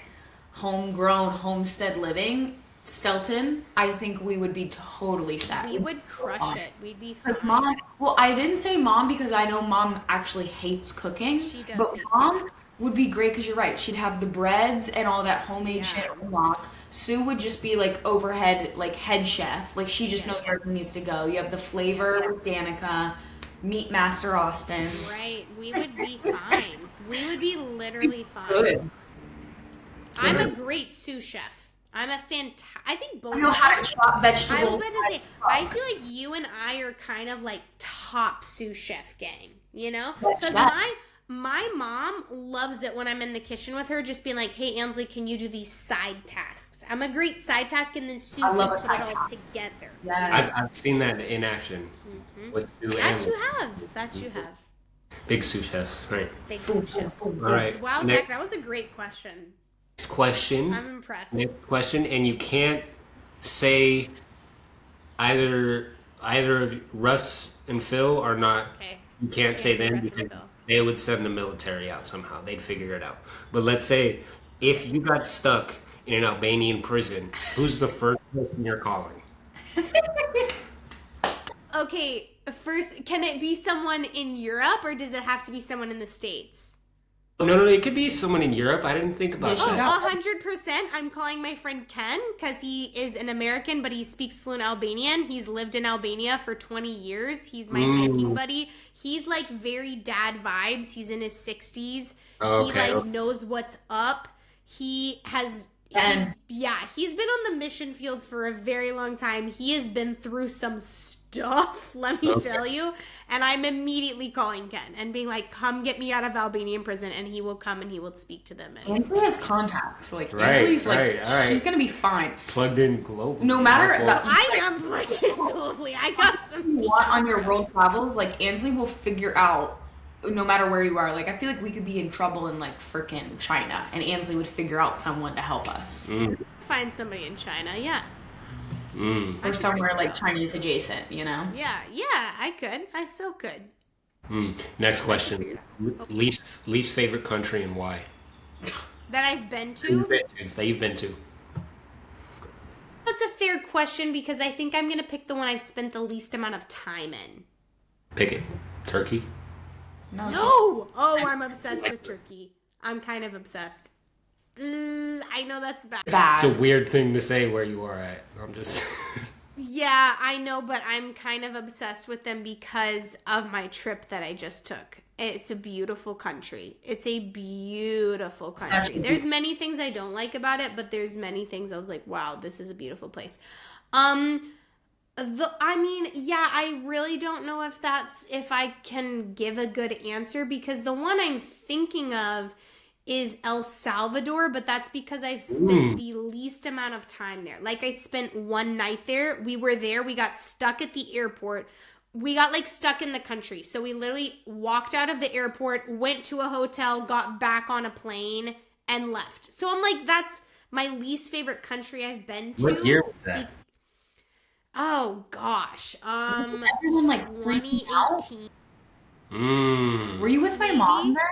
homegrown homestead living, Stelton, I think we would be totally set. We would crush it. We'd be fine. Because mom, well, I didn't say mom because I know mom actually hates cooking. She does But hate mom would be great because you're right. She'd have the breads and all that homemade shit on lock. Sue would just be like overhead, like head chef. Like she just knows where everything needs to go. You have the flavor with Danica, Meat Master Austin. Right. We would be fine. We would be literally fine. Good. I'm a great sous chef. I think both I know of how to us. chop I vegetables. was about to say, I feel like you and I are kind of like top sous chef gang, you know? Because my mom loves it when I'm in the kitchen with her, just being like, hey, Ansley, can you do these side tasks? I'm a great side task, and then Sue I love can a put side it all task. together. Yes. I've seen that in action with Sue That and you have. That you have. big sous chefs. Right. Big sous chefs. All right. Wow, Next Zach, that was a great question. question. I'm impressed. Next question, and you can't say either of Russ and Phil are not. Okay. You can't say do them Russ and because Phil. they would send the military out somehow. They'd figure it out. But let's say if you got stuck in an Albanian prison, who's the first person you're calling? Okay, first, can it be someone in Europe, or does it have to be someone in the States? No, it could be someone in Europe. I didn't think about Yeah, that. 100%. I'm calling my friend Ken because he is an American, but he speaks fluent Albanian. He's lived in Albania for 20 years. He's my hiking buddy. He's like very dad vibes. He's in his 60s. Okay. He like knows what's up. He has... he's been on the mission field for a very long time. He has been through some stuff, let me tell you. And I'm immediately calling Ken and being like, come get me out of Albanian prison. And he will come and he will speak to them. And Ansley has contacts. Like Right, Ansley's like right, all right. she's gonna be fine. Plugged in global. No matter the, I am plugged in globally. I got some. what on your world travels, like Ansley will figure out no matter where you are. Like I feel like we could be in trouble in like freaking China and Ansley would figure out someone to help us. Find somebody in China, yeah. Or somewhere like Chinese adjacent, you know? Yeah, I could. I so could. Next question. Least favorite country and why? That I've been That you've to? been to. That's a fair question because I think I'm going to pick the one I've spent the least amount of time in. Pick it. Turkey? No. Oh, I'm obsessed with Turkey. I'm kind of obsessed. I know that's bad. It's a weird thing to say where you are at. I'm just... Yeah, I know, but I'm kind of obsessed with them because of my trip that I just took. It's a beautiful country. It's a beautiful country. There's many things I don't like about it, but there's many things I was like, wow, this is a beautiful place. I really don't know if I can give a good answer because the one I'm thinking of is El Salvador, but that's because I've spent the least amount of time there. Like I spent one night there. We were there. We got stuck at the airport. We got like stuck in the country. So we literally walked out of the airport, went to a hotel, got back on a plane and left. So I'm like, that's my least favorite country I've been to. What year was that? Oh gosh. Everyone like freaking out. 2018. Were you with my mom then?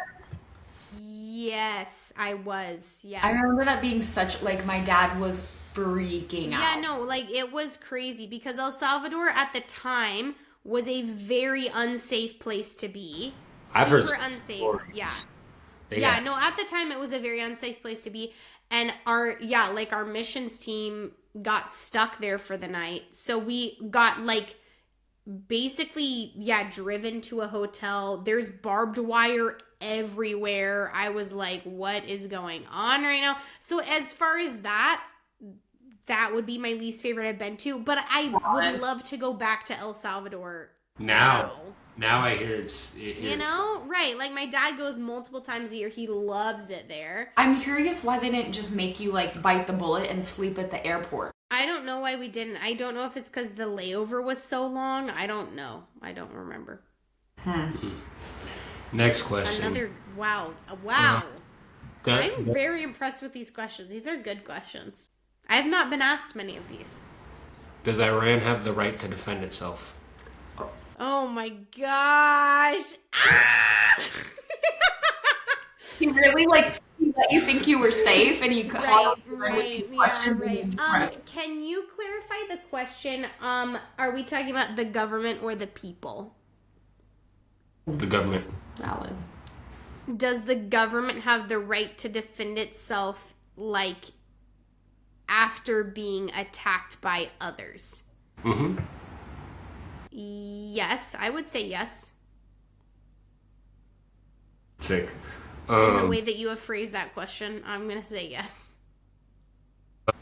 Yes, I was. Yeah. I remember that being such like my dad was freaking out. Yeah, no, like it was crazy because El Salvador at the time was a very unsafe place to be. I've heard Super unsafe. stories. Yeah. Yeah, No, at the time it was a very unsafe place to be. And our missions team got stuck there for the night. So we got basically driven to a hotel. There's barbed wire everywhere. I was like, what is going on right now? So as far as that would be my least favorite I've been to, but I would love to go back to El Salvador Now I hear it's right, like my dad goes multiple times a year. He loves it there. I'm curious why they didn't just make you like bite the bullet and sleep at the airport. I don't know why we didn't. I don't know if it's because the layover was so long. I don't know. I don't remember. Next question. Wow. I'm very impressed with these questions. These are good questions. I have not been asked many of these. Does Iran have the right to defend itself? Oh my gosh. Ah! He really he let you think you were safe and you Right. Can you clarify the question? Are we talking about the government or the people? The government. Valid. Does the government have the right to defend itself after being attacked by others? Mm-hmm. Yes, I would say yes. Sick. In the way that you have phrased that question, I'm going to say yes.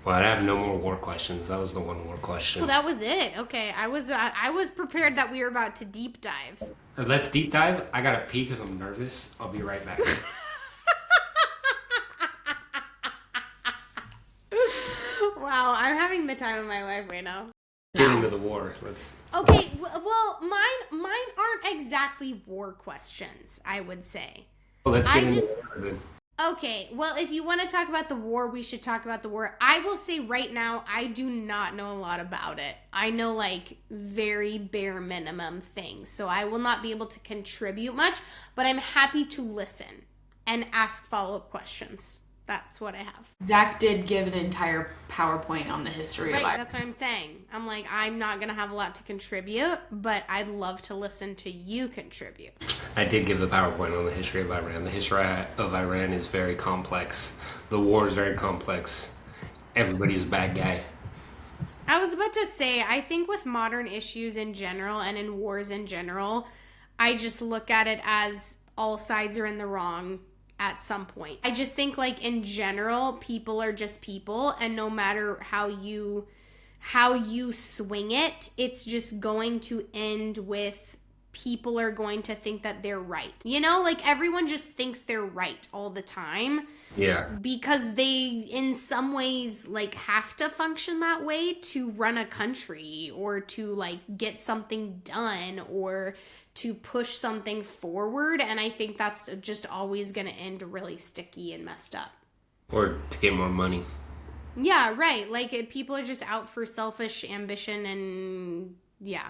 Well, I have no more war questions. That was the one war question. Well, that was it. Okay, I was prepared that we were about to deep dive. Let's deep dive. I gotta pee because I'm nervous. I'll be right back. Wow, I'm having the time of my life right now. Get into the war. Okay, well, mine aren't exactly war questions, I would say. Well, let's get into it. Okay, well, if you want to talk about the war, we should talk about the war. I will say right now, I do not know a lot about it. I know, very bare minimum things. So I will not be able to contribute much, but I'm happy to listen and ask follow-up questions. That's what I have. Zach did give an entire PowerPoint on the history of Iran. That's what I'm saying. I'm not going to have a lot to contribute, but I'd love to listen to you contribute. I did give a PowerPoint on the history of Iran. The history of Iran is very complex. The war is very complex. Everybody's a bad guy. I was about to say, I think with modern issues in general and in wars in general, I just look at it as all sides are in the wrong at some point. I just think in general, people are just people, and no matter how you swing it, it's just going to end with people are going to think that they're right. Everyone just thinks they're right all the time. Yeah. Because they, in some ways, have to function that way to run a country or to, get something done or to push something forward. And I think that's just always going to end really sticky and messed up. Or to get more money. Yeah, right. People are just out for selfish ambition and, yeah.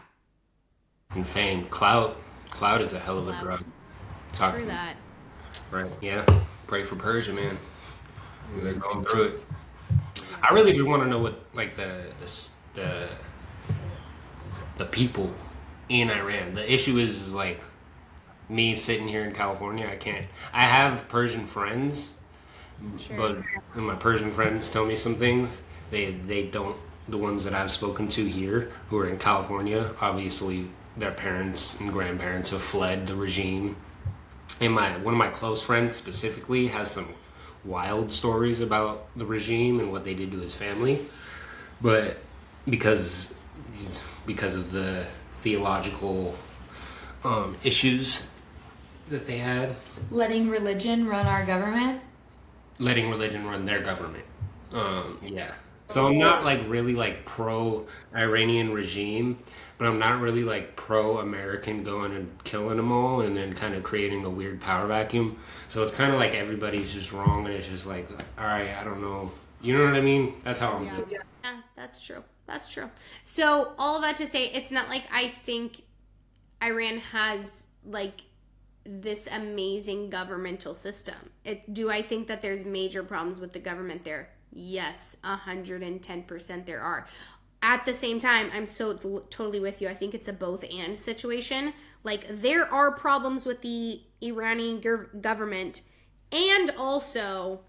And fame. Clout is a hell of a drug. True that. Right. Yeah. Pray for Persia, man. They're going through it. I really just want to know what like the the people in Iran. The issue is like me sitting here in California. I have Persian friends, but when my Persian friends tell me some things, they don't. The ones that I've spoken to here who are in California, obviously their parents and grandparents have fled the regime. And one of my close friends specifically has some wild stories about the regime and what they did to his family. But because of the theological issues that they had, Letting religion run our government. letting religion run their government. Yeah. So I'm not like really like pro Iranian regime, but I'm not really like pro American going and killing them all and then kind of creating a weird power vacuum. So it's kind of like everybody's just wrong, and it's just like, all right, I don't know. You know what I mean? That's how I'm feeling. Yeah, that's true. That's true. So all of that to say, it's not like I think Iran has like this amazing governmental system. Do I think that there's major problems with the government there? Yes, 110% there are. At the same time, I'm so totally with you. I think it's a both and situation. Like, there are problems with the Iranian government, and also,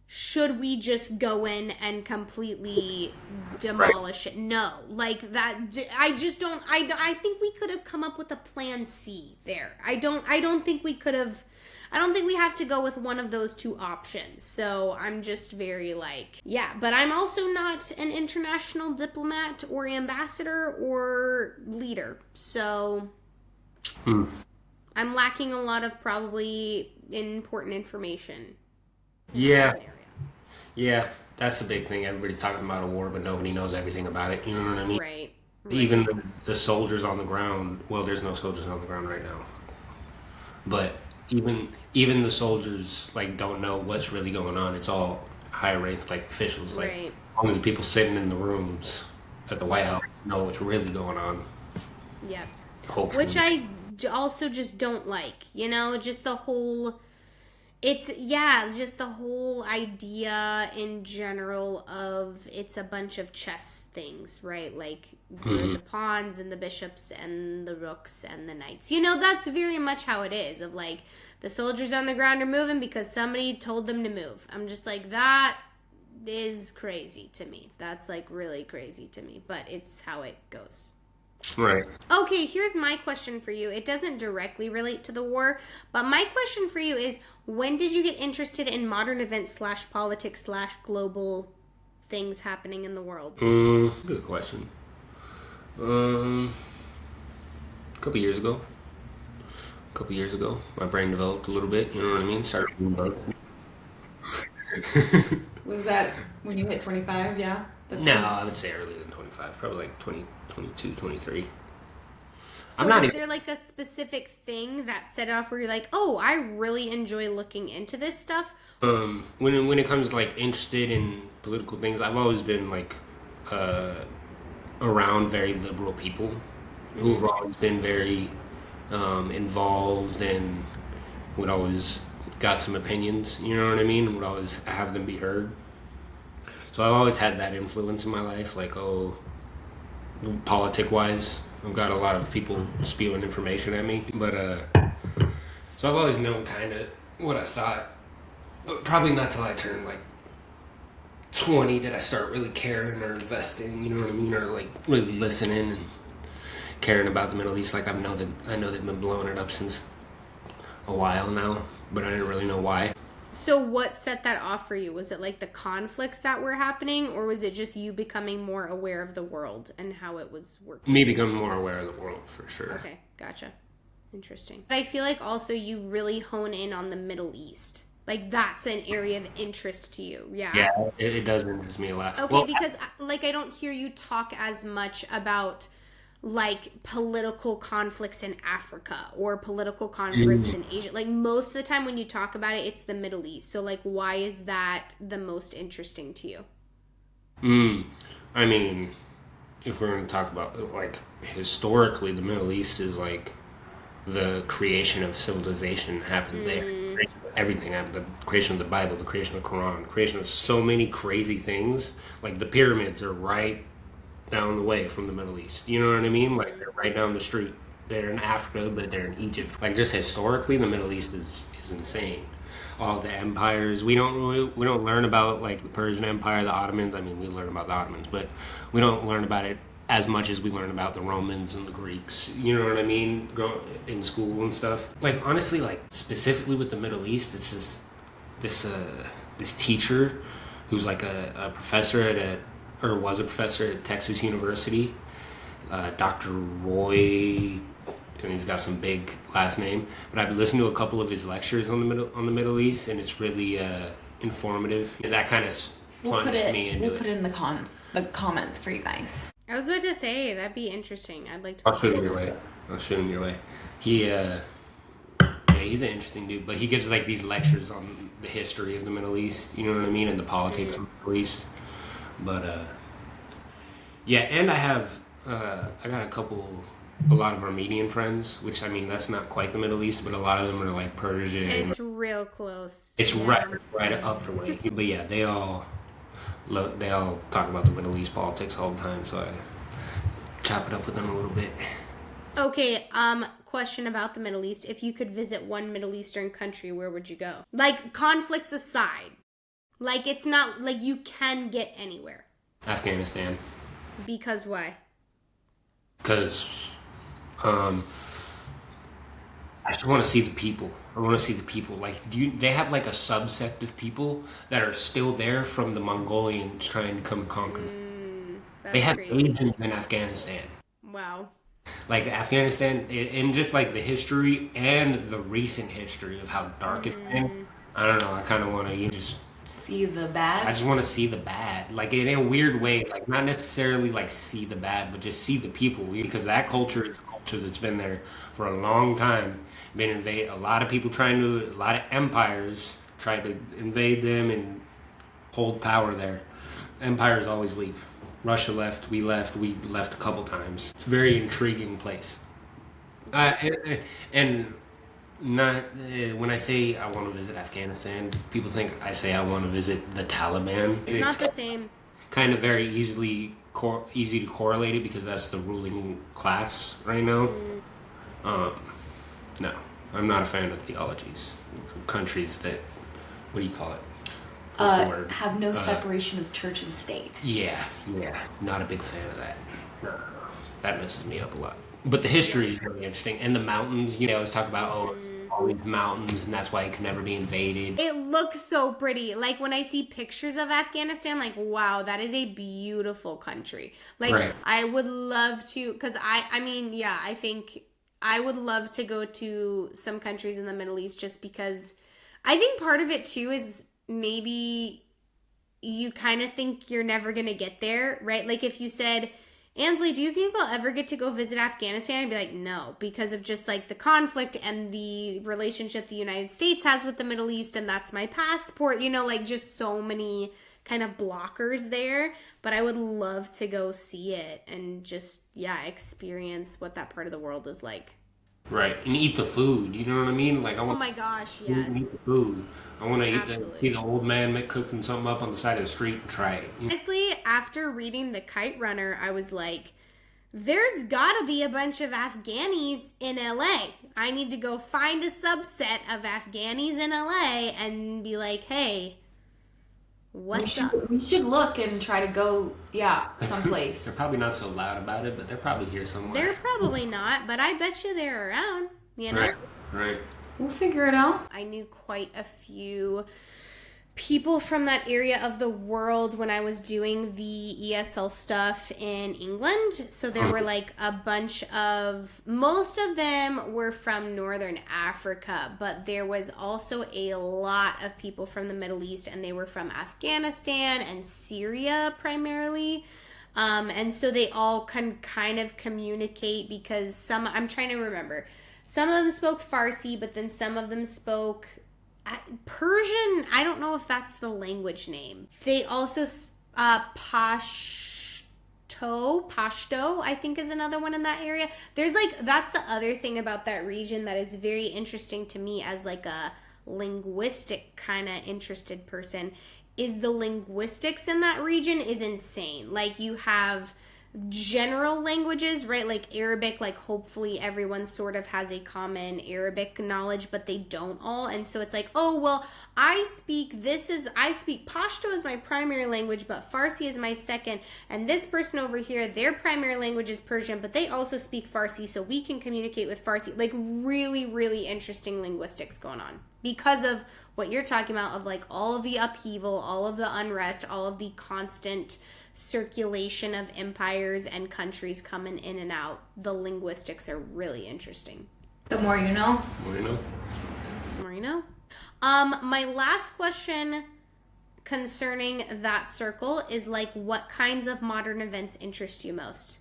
should we just go in and completely demolish it? No. Like, that, I just don't, I think we could have come up with a plan C there. I don't think we could have, I don't think we have to go with one of those two options. So I'm just very like, yeah, but I'm also not an international diplomat or ambassador or leader. So I'm lacking a lot of probably important information. Yeah. Yeah, that's the big thing. Everybody's talking about a war, but nobody knows everything about it. You know what I mean? Right. Even the soldiers on the ground. Well, there's no soldiers on the ground right now. But even the soldiers like don't know what's really going on. It's all high ranked like officials. Like only the people sitting in the rooms at the White House know what's really going on. Yeah. Hopefully. Which I also just don't like. You know, just the whole. Just the whole idea in general of it's a bunch of chess things, right? Like you're the pawns and the bishops and the rooks and the knights. You know, that's very much how it is. Of like the soldiers on the ground are moving because somebody told them to move. I'm just like, that is crazy to me. That's like really crazy to me. But it's how it goes. Right. Okay, here's my question for you. It doesn't directly relate to the war, but my question for you is, when did you get interested in modern events / politics / global things happening in the world? Good question. A couple years ago. My brain developed a little bit, you know what I mean? Started doing both. Was that when you hit 25? Yeah. I would say earlier than 25. Probably like 20, 22, 23. So I'm not is even... there like a specific thing that set it off where you're like, oh, I really enjoy looking into this stuff? When it comes to like interested in political things, I've always been like around very liberal people who've always been very involved and would always got some opinions, you know what I mean? Would always have them be heard. So I've always had that influence in my life, like, politic-wise. I've got a lot of people spewing information at me. But, so I've always known kind of what I thought. But probably not till I turned, like, 20 did I start really caring or investing, you know what I mean? Or, like, really listening and caring about the Middle East. Like, I know they've been blowing it up since a while now, but I didn't really know why. So what set that off for you? Was it like the conflicts that were happening, or was it just you becoming more aware of the world and how it was working? Me becoming more aware of the world, for sure. Okay, gotcha. Interesting. But I feel like also you really hone in on the Middle East. Like that's an area of interest to you. Yeah. Yeah, it does interest me a lot. Okay, well, because like I don't hear you talk as much about like political conflicts in Africa or political conflicts in Asia. Like most of the time when you talk about it, it's the Middle East. So like why is that the most interesting to you? I mean, if we're going to talk about like historically, the Middle East is like the creation of civilization happened there. everything. The creation of the Bible, the creation of the Quran, the creation of so many crazy things. Like the pyramids are right down the way from the Middle East. You know what I mean? Like they're right down the street. They're in Africa, but they're in Egypt. Like just historically, the Middle East is insane. All the empires. We don't learn about like the Persian Empire, the Ottomans. I mean, we learn about the Ottomans, but we don't learn about it as much as we learn about the Romans and the Greeks. You know what I mean? In school and stuff. Like honestly, like specifically with the Middle East, it's this teacher who's like a professor was a professor at Texas University, Dr. Roy. And he's got some big last name, but I've listened to a couple of his lectures on the Middle East, and it's really informative. And that kind of plunged me into it. We'll put it in the comments for you guys. I was about to say that'd be interesting. I'd like to. I'll shoot him your way. He's an interesting dude, but he gives like these lectures on the history of the Middle East. You know what I mean, and the politics of the Middle East. But yeah, and I got a lot of Armenian friends, which I mean that's not quite the Middle East, but a lot of them are like Persian. It's real close. It's right up the way. But yeah, they all talk about the Middle East politics all the time, so I chop it up with them a little bit. Okay, question about the Middle East. If you could visit one Middle Eastern country, where would you go? Like conflicts aside, like it's not like you can get anywhere. Afghanistan. Because why? Because I just want to see the people. I want to see the people. Like, they have like a subsect of people that are still there from the Mongolians trying to come conquer. They have agents in Afghanistan. Wow. Like Afghanistan, and just like the history and the recent history of how dark it's been. I don't know. I kind of want to just see the bad. I just want to see the bad, like in a weird way, like not necessarily like see the bad, but just see the people, because that culture is a culture that's been there for a long time, been invaded. A lot of empires tried to invade them and hold power there. Empires always leave. Russia left, we left a couple times. It's a very intriguing place. And not when I say I want to visit Afghanistan, people think I say I want to visit the Taliban. Not the same. Kind of very easy to correlate it because that's the ruling class right now. No, I'm not a fan of theologies from countries that, what do you call it? What's the word? Have no separation of church and state. Yeah, not a big fan of that. No. That messes me up a lot. But the history is really interesting. And the mountains, I always talk about, all these mountains, and that's why it can never be invaded. It looks so pretty. Like, when I see pictures of Afghanistan, like, wow, that is a beautiful country. Like, right. I would love to, because I think I would love to go to some countries in the Middle East just because I think part of it, too, is maybe you kind of think you're never going to get there, right? Like, if you said, Ansley, do you think I'll ever get to go visit Afghanistan? I'd be like, no, because of just like the conflict and the relationship the United States has with the Middle East, and that's my passport, like just so many kind of blockers there. But I would love to go see it and just, experience what that part of the world is like. Right, and eat the food, you know what I mean? Like, oh my gosh, yes. Eat the food. I want to see the old man cooking something up on the side of the street and try it. Honestly, after reading The Kite Runner, I was like, there's gotta be a bunch of Afghanis in LA. I need to go find a subset of Afghanis in LA and be like, hey, what's up? We should look and try to go, someplace. They're probably not so loud about it, but they're probably here somewhere. They're probably not, but I bet you they're around, Right. We'll figure it out. I knew quite a few people from that area of the world when I was doing the ESL stuff in England. So there were like a bunch of, most of them were from Northern Africa, but there was also a lot of people from the Middle East, and they were from Afghanistan and Syria primarily. And so they all can kind of communicate because I'm trying to remember. Some of them spoke Farsi, but then some of them spoke Persian. I don't know if that's the language name. They also Pashto, I think, is another one in that area. There's that's the other thing about that region that is very interesting to me as like a linguistic kind of interested person, is the linguistics in that region is insane. Like, you have general languages, right? Like Arabic, like hopefully everyone sort of has a common Arabic knowledge, but they don't all. And so it's like, oh, well, I speak Pashto as my primary language, but Farsi is my second. And this person over here, their primary language is Persian, but they also speak Farsi, so we can communicate with Farsi. Like, really, really interesting linguistics going on because of what you're talking about, of like all of the upheaval, all of the unrest, all of the constant circulation of empires and countries coming in and out. The linguistics are really interesting. The more you know. More you know. More you know. My last question concerning that circle is like, what kinds of modern events interest you most?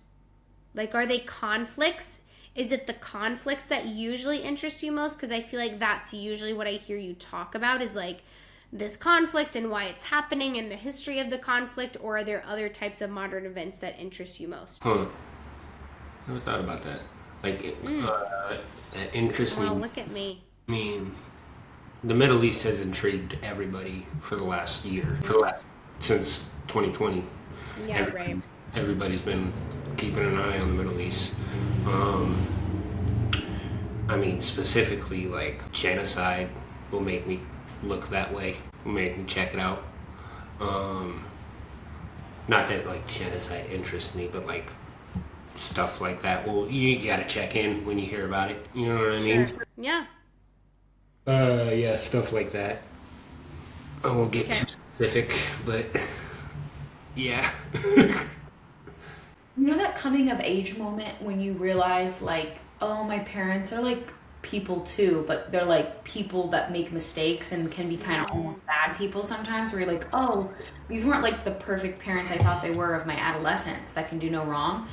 Like, are they conflicts? Is it the conflicts that usually interest you most? Because I feel like that's usually what I hear you talk about, is like this conflict and why it's happening and the history of the conflict. Or are there other types of modern events that interest you most? Never thought about that. Like, interesting. Well, look at me. I mean, the Middle East has intrigued everybody for the last year, since 2020. Yeah, right. Everybody's been keeping an eye on the Middle East. I mean, specifically, like, genocide will make me look that way, will make me check it out. Not that, like, genocide interests me, but, like, stuff like that. Well, you gotta check in when you hear about it. You know what I mean? Sure. Yeah. Yeah, stuff like that. I won't get too specific, but yeah. You know that coming of age moment when you realize, like, oh, my parents are like people too, but they're like people that make mistakes and can be kind of almost bad people sometimes, where you're like, oh, these weren't like the perfect parents I thought they were of my adolescence that can do no wrong.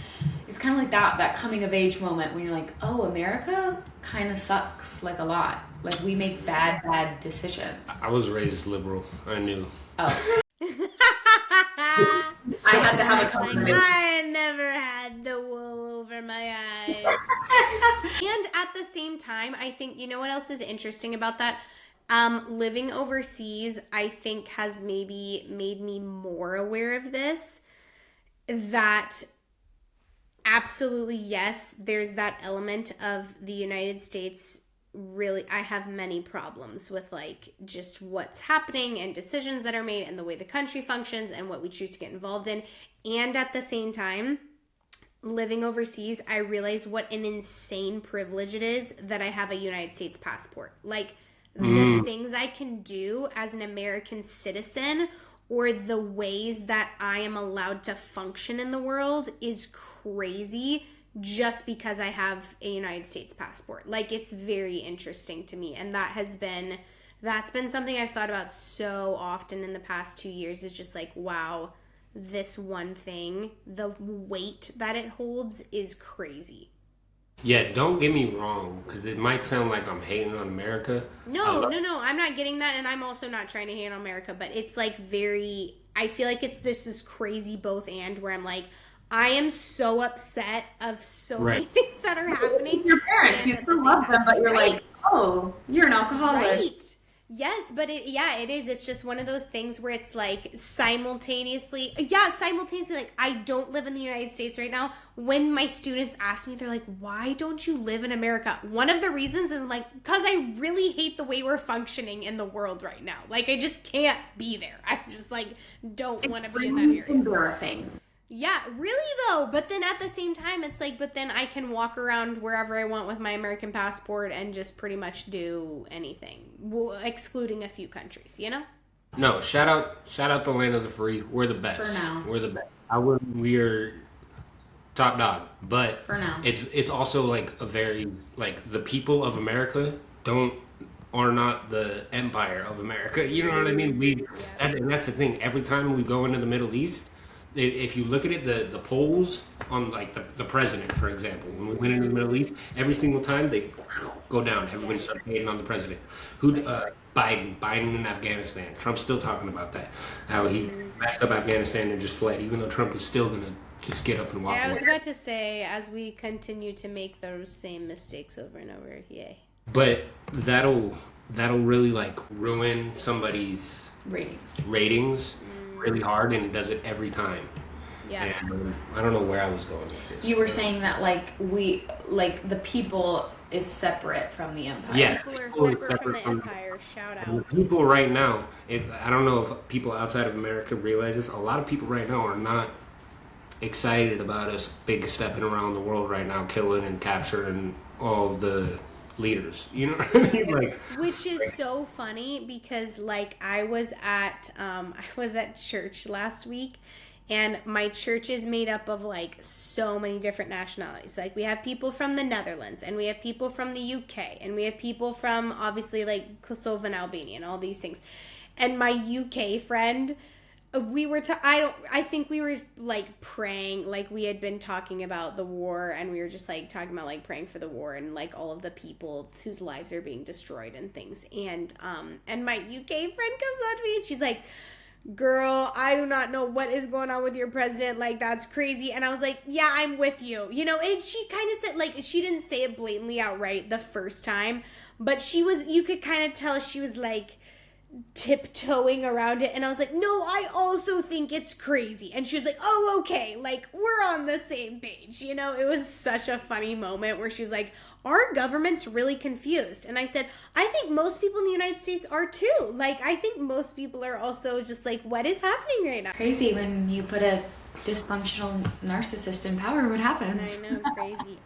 It's kind of like that coming of age moment when you're like, oh, America kind of sucks, like, a lot. Like, we make bad decisions. I was raised liberal. I knew. Oh. I had to have a couple of I never had the wool over my eyes. And at the same time, I think, you know what else is interesting about that? Living overseas, I think, has maybe made me more aware of this. That absolutely, yes, there's that element of the United States. Really, I have many problems with, like, just what's happening and decisions that are made and the way the country functions and what we choose to get involved in. And at the same time, living overseas, I realize what an insane privilege it is that I have a United States passport. Like, the things I can do as an American citizen, or the ways that I am allowed to function in the world, is crazy, just because I have a United States passport. Like, it's very interesting to me. And that's been something I've thought about so often in the past 2 years, is just like, wow, this one thing, the weight that it holds is crazy. Yeah, don't get me wrong, because it might sound like I'm hating on America. No, I'm not getting that, and I'm also not trying to hate on America, but it's like I feel like it's this crazy both and, where I'm like, I am so upset of so many things that are happening. Your parents, you still love them, but you're like, oh, you're an alcoholic. Right. Yes, but it is. It's just one of those things where it's like simultaneously, like, I don't live in the United States right now. When my students ask me, they're like, why don't you live in America? One of the reasons is, like, because I really hate the way we're functioning in the world right now. Like, I just can't be there. I just, like, don't want to be in that area. It's embarrassing. Yeah, really though. But then at the same time, it's like, but then I can walk around wherever I want with my American passport and just pretty much do anything, excluding a few countries, you know? No, shout out the land of the free. We're the best. For now. We're the best. We're top dog. But for now, it's also like a very, like, the people of America are not the empire of America. You know what I mean? And that's the thing. Every time we go into the Middle East, if you look at it, the polls on, like, the president, for example, when we went into the Middle East, every single time they go down. Everybody starts hating on the president. Biden in Afghanistan. Trump's still talking about that. How he messed up Afghanistan and just fled, even though Trump is still gonna just get up and walk away. I was about to say, as we continue to make those same mistakes over and over, yay. But that'll that'll really like ruin somebody's ratings really hard, and it does it every time. Yeah. And I don't know where I was going with this. You were saying that like the people is separate from the empire. Yeah, People are totally separate from the empire. Shout And out. the people right now, I don't know if people outside of America realize this. A lot of people right now are not excited about us big stepping around the world right now, killing and capturing all of the leaders. You know what I mean? Like, Which is so funny because like I was at church last week, and my church is made up of like so many different nationalities. Like we have people from the Netherlands, and we have people from the UK, and we have people from obviously like Kosovo and Albania and all these things. And my UK friend, I think we were like praying, like we had been talking about the war, and we were just like talking about like praying for the war and like all of the people whose lives are being destroyed and things. And my UK friend comes up to me and she's like, girl, I do not know what is going on with your president. Like, that's crazy. And I was like, yeah, I'm with you. You know, and she kind of said, like, she didn't say it blatantly outright the first time, but you could kind of tell she was like tiptoeing around it. And I was like, no, I also think it's crazy. And she was like, oh, okay, like we're on the same page. You know, it was such a funny moment where she was like, our government's really confused. And I said, I think most people in the United States are too. Like, I think most people are also just like, what is happening right now? Crazy when you put a dysfunctional narcissist in power. What happens? I know, crazy.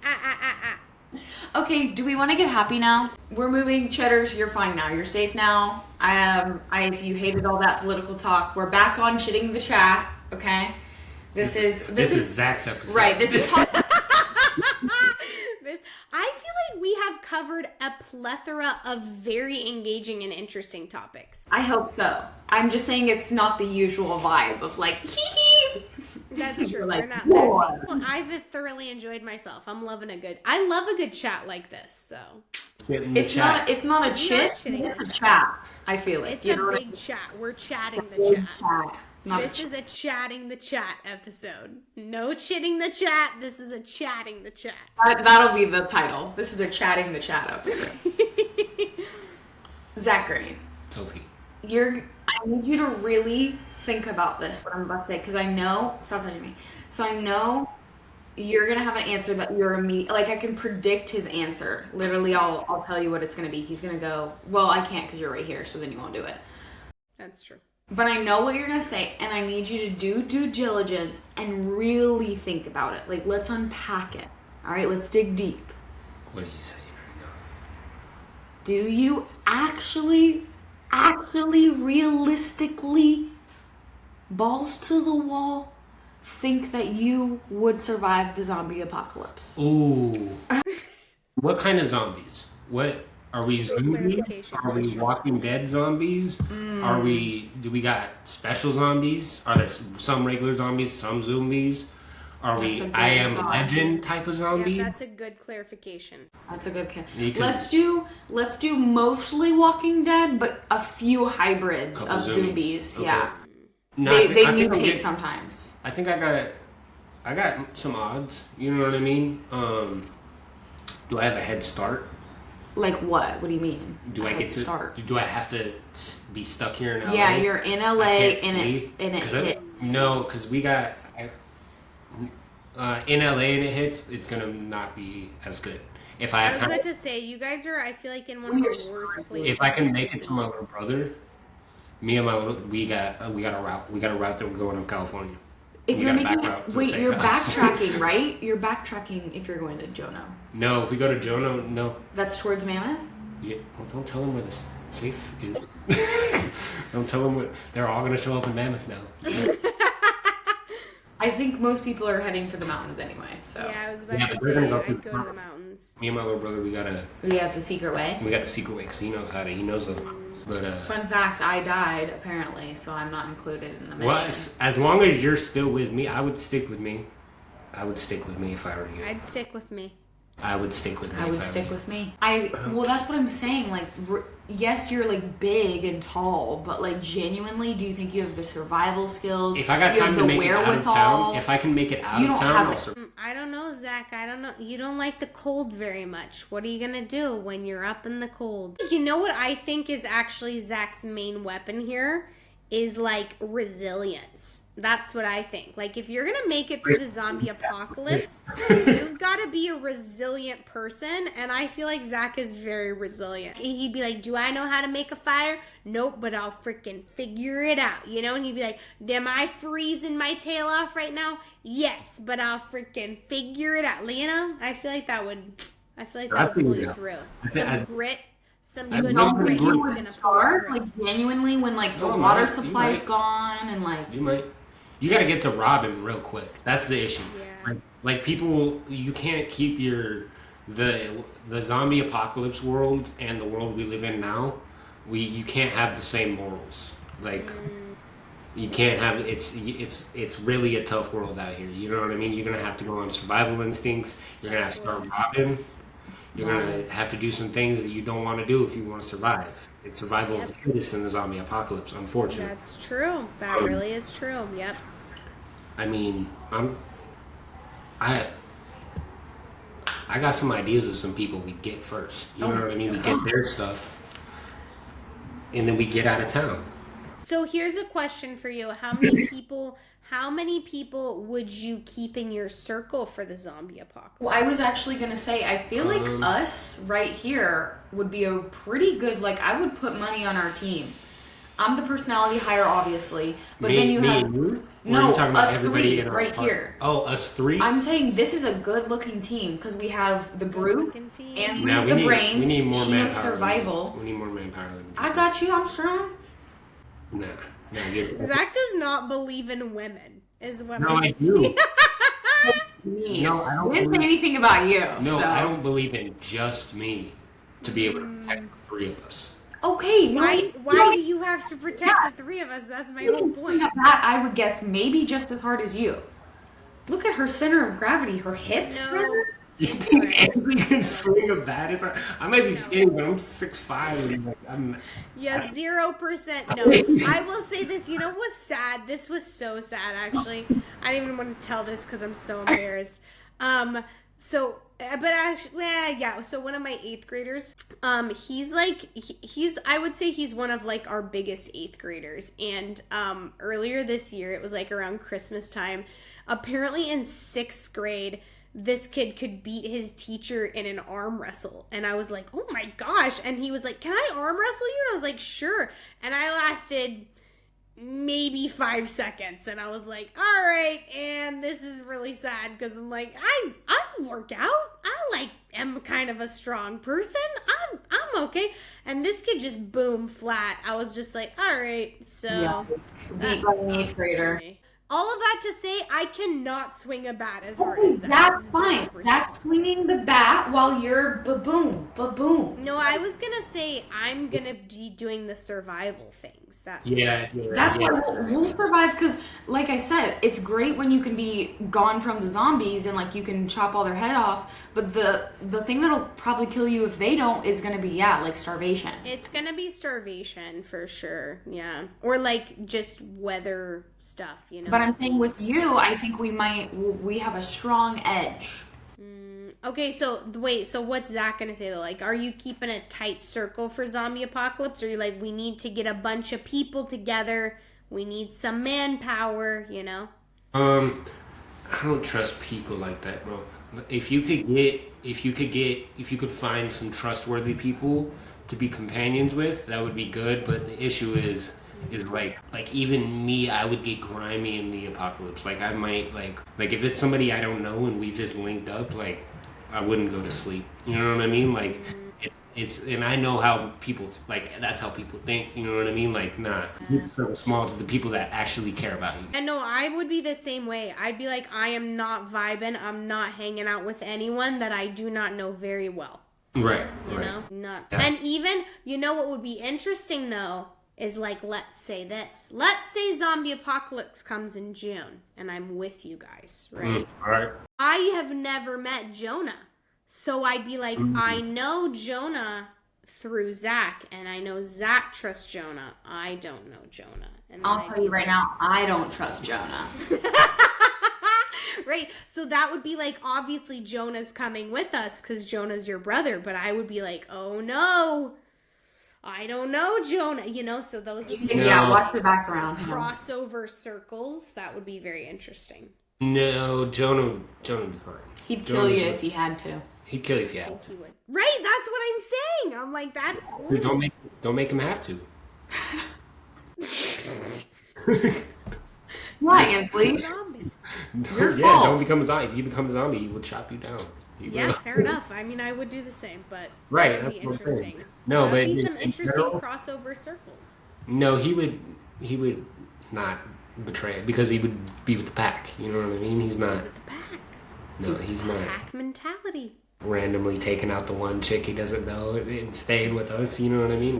Okay, do we want to get happy now? We're moving. Cheddars, you're fine now. You're safe now. If you hated all that political talk, we're back on shitting the chat. Okay, this is Zach's episode. Right. This is talk. I feel like we have covered a plethora of very engaging and interesting topics. I hope so. I'm just saying it's not the usual vibe of like hee hee. That's true. Like, We're not. Lord. Well, I've thoroughly enjoyed myself. I love a good chat like this. So It's not a chit. chitting. It's a chat. I feel it. it's You a know what I big mean? chat. We're chatting the Big chat. chat. Not a This is a chatting the chat episode. No chitting the chat. This is a chatting the chat. That'll be the title. This is a chatting the chat episode. Zach Green, Sophie. I need you to really think about this, what I'm about to say, because I know, stop touching me. So I know you're going to have an answer that like I can predict his answer. Literally, I'll tell you what it's going to be. He's going to go, well, I can't because you're right here, so then you won't do it. That's true. But I know what you're going to say, and I need you to do due diligence and really think about it. Like, let's unpack it. All right, let's dig deep. What are you saying right now? Do you actually, realistically, balls to the wall, think that you would survive the zombie apocalypse? Ooh. What kind of zombies? What are we? Zombies? Are we Walking Dead zombies? Do we got special zombies? Are there some regular zombies, some zombies? Are we I Am Legend type of zombie? Yeah, that's a good clarification. That's a good Let's do mostly Walking Dead, but a few hybrids of zombies. Okay. Yeah. No, They I think mutate sometimes. I think I got some odds. You know what I mean? Do I have a head start? Like what? What do you mean? Do I get to start? Do I have to be stuck here in LA? Yeah, you're in LA and it hits. No, because we got in LA and it hits. It's gonna not be as good. If I I have was time, about to say, you guys are, I feel like, in one of the worst places. if I can make it to my little brother, me and my little, we got a route. We got a route that we're going to California. If We you're got a making back route to a wait, safe you're house. backtracking, right? You're backtracking if you're going to Jono. No, if we go to Jono, no. That's towards Mammoth? Yeah, well, don't tell them where the safe is. Don't tell them what. They're all gonna show up in Mammoth now. I think most people are heading for the mountains anyway. So Yeah, I was about Yeah, to but we're say, gonna go I'd through- go to the mountains. Me and my little brother, we got the secret way. the secret way because he knows those mountains. But Fun fact: I died apparently, so I'm not included in the mission. well, as long as you're still with me, I would stick with me. I would stick with me if I were you. I'd stick with me. I would stick with me. I would stick with me. Well, that's what I'm saying. Like, yes, you're like big and tall, but like genuinely, do you think you have the survival skills? If I got you time have to the make it out of wherewithal? town, if I can make it out You of don't town, have I'll it. survive. I don't know, Zach. I don't know. You don't like the cold very much. What are you gonna do when you're up in the cold? You know what I think is actually Zach's main weapon here is like resilience. That's what I think. Like if you're gonna make it through the zombie apocalypse, you've got to be a resilient person, and I feel like Zach is very resilient. He'd be like, "Do I know how to make a fire? Nope, but I'll freaking figure it out," you know? And he'd be like, "Am I freezing my tail off right now? Yes, but I'll freaking figure it out." You know, I feel like that would pull you through. Some grit. Some good grit. You would starve, like genuinely, when like the water supply is gone, and like you might. You got to get to Robin real quick. That's the issue. Yeah. Like people, you can't keep the zombie apocalypse world and the world we live in now. You can't have the same morals. Like you can't have it's really a tough world out here. You know what I mean? You're gonna have to go on survival instincts. You're gonna have to start robbing. You're gonna have to do some things that you don't want to do if you want to survive. It's survival of the fittest in the zombie apocalypse, unfortunately. That's true. That really is true. Yep. I mean, I got some ideas of some people we get first. You know what I mean? We get their stuff, and then we get out of town. So here's a question for you: How many people would you keep in your circle for the zombie apocalypse? Well, I was actually gonna say, I feel like us right here would be a pretty good. Like, I would put money on our team. I'm the personality hire, obviously, but then you have no us three right here. Oh, us three. I'm saying this is a good-looking team because we have the Brute, Ansley's the brains. We need more she manpower. knows survival. We need more manpower. I got you. I'm strong. Nah. Zach does not believe in women, is what No, I'm I saying. do. No, I don't. I didn't say anything about you. No, so. I don't believe in just me to be able to protect the three of us. Okay, why do you have to protect the three of us? That's my whole point. That I would guess maybe just as hard as you. Look at her center of gravity, her hips. No. You think Ansley can swing a bat as hard? I might be skinny, but I'm 6'5". And I'm. Yeah, 0%. No, I will say this. You know what's sad? This was so sad, actually. I don't even want to tell this because I'm so embarrassed. So, but actually, yeah. So one of my 8th graders, he's like, I would say he's one of like our biggest 8th graders. And earlier this year, it was like around Christmas time. Apparently, in 6th grade, this kid could beat his teacher in an arm wrestle. And I was like, oh my gosh. And he was like, can I arm wrestle you? And I was like, sure. And I lasted maybe 5 seconds. And I was like, all right. And this is really sad because I'm like, I work out. I am kind of a strong person. I'm okay. And this kid just boom flat. I was just like, all right. So Beat by an 8th grader. All of that to say, I cannot swing a bat as hard as Zach. That's fine. 0%. Zach's swinging the bat while you're ba-boom, ba-boom. No, I was going to say I'm going to be doing the survival things. That's Why we'll survive because, like I said, it's great when you can be gone from the zombies and, like, you can chop all their head off. But the thing that'll probably kill you if they don't is going to be, like, starvation. It's going to be starvation for sure, yeah. Or, like, just weather stuff, you know. But I'm saying with you, I think we have a strong edge. Okay, so wait, so what's Zach gonna say though? Like, are you keeping a tight circle for zombie apocalypse? Or are you like, we need to get a bunch of people together, we need some manpower, you know? I don't trust people like that, bro. If you could find some trustworthy people to be companions with, that would be good. But the issue is like even me, I would get grimy in the apocalypse. Like I might like if it's somebody I don't know and we just linked up, like I wouldn't go to sleep. You know what I mean? Like it's and I know how people that's how people think. You know what I mean? Like nah, keep so small to the people that actually care about you. And no, I would be the same way. I'd be like, I am not vibing. I'm not hanging out with anyone that I do not know very well. Right. You know, not. Yeah. And even what would be interesting though is like, let's say zombie apocalypse comes in June and I'm with you guys, right? All right. I have never met Jonah. So I'd be like, I know Jonah through Zach, and I know Zach trusts Jonah. I don't know Jonah. And I'll tell you right now, I don't trust Jonah. Right. So that would be like, obviously Jonah's coming with us because Jonah's your brother, but I would be like, oh no, I don't know Jonah, you know, so those would be Yeah, watch the background. crossover circles. That would be very interesting. No, Jonah would be fine. He'd kill you if he had to. He'd kill you if you I had. think he would. Right, that's what I'm saying. I'm like, that's... Don't make him have to. Why, Ansley? Zombie. Don't become a zombie. If you become a zombie, he will chop you down. Yeah, fair enough. I mean, I would do the same, but Right, that would be that's what I'm saying. interesting. No, that would but be some in interesting general- crossover circles. No, he would not betray it because he would be with the pack. You know what I mean? He's not. With the pack. No, he's not Pack mentality. randomly taking out the one chick he doesn't know and staying with us. You know what I mean?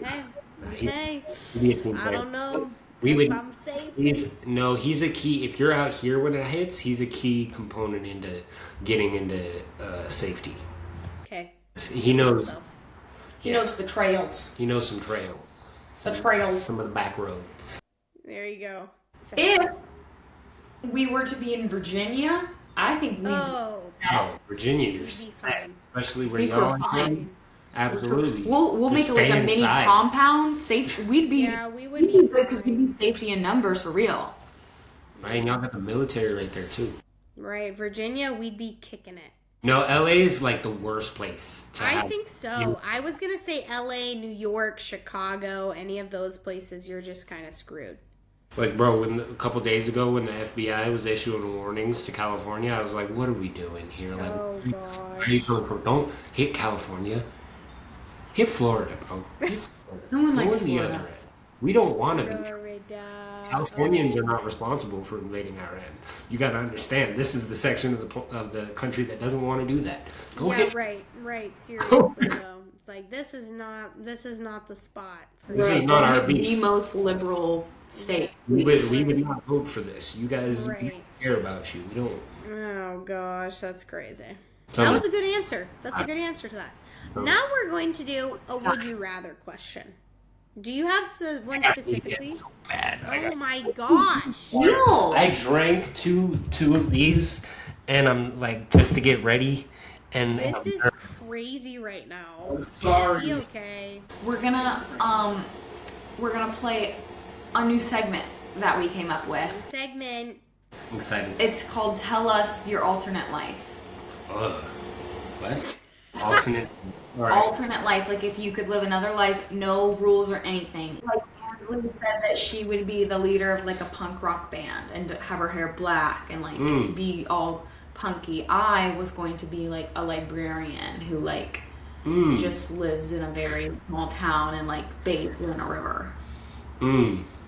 Okay. He'd be a team I player. don't know We if would. I'm safe. He's a key. If you're out here when it hits, he's a key component into getting into safety. Okay. He knows. So, He knows the trails. He knows some trails. The trails. Some of the back roads. there you go. If we were to be in Virginia, I think we. Oh, Oh, Virginia, you're be set. fine. Especially where think y'all we're are fine. from. Absolutely. We'll make Just it like stay a mini inside. compound. Safe. We'd be. yeah, we would We'd be be good because we'd fine. be safety in numbers for real. Right, y'all got the military right there too. Right, Virginia, we'd be kicking it. No, LA is like the worst place to I have. think so. I was gonna say LA, New York, Chicago, any of those places, you're just kind of screwed. Like, bro, a couple days ago when the FBI was issuing warnings to California, I was like, what are we doing here? Like, Oh where are you gosh. coming from? Don't hit California. Hit Florida, bro. Hit Florida. No one Go likes to the Florida. other end. We don't want to be there. Florida. Californians are not responsible for invading our end. You got to understand, this is the section of the country that doesn't want to do that. Go Yeah, hit. right. Seriously though, it's like this is not the spot for This that. is not our The beef. most liberal state. We would not vote for this. You guys, we Right. don't care about you. We don't. Oh gosh, that's crazy. Tell That me- was a good answer. That's a good answer to that. Now we're going to do a would you rather question. Do you have one specifically? So bad. Oh my gosh. No. I drank two of these, and I'm like just to get ready. And This is crazy right now. sorry. Is he okay? We're gonna play a new segment that we came up with. Segment. I'm excited. It's called Tell Us Your Alternate Life. Ugh. What? Alternate. All right. Alternate life, like if you could live another life, no rules or anything. Like Ansley said that she would be the leader of like a punk rock band and have her hair black and like be all punky. I was going to be like a librarian who like just lives in a very small town and like bathes in a river.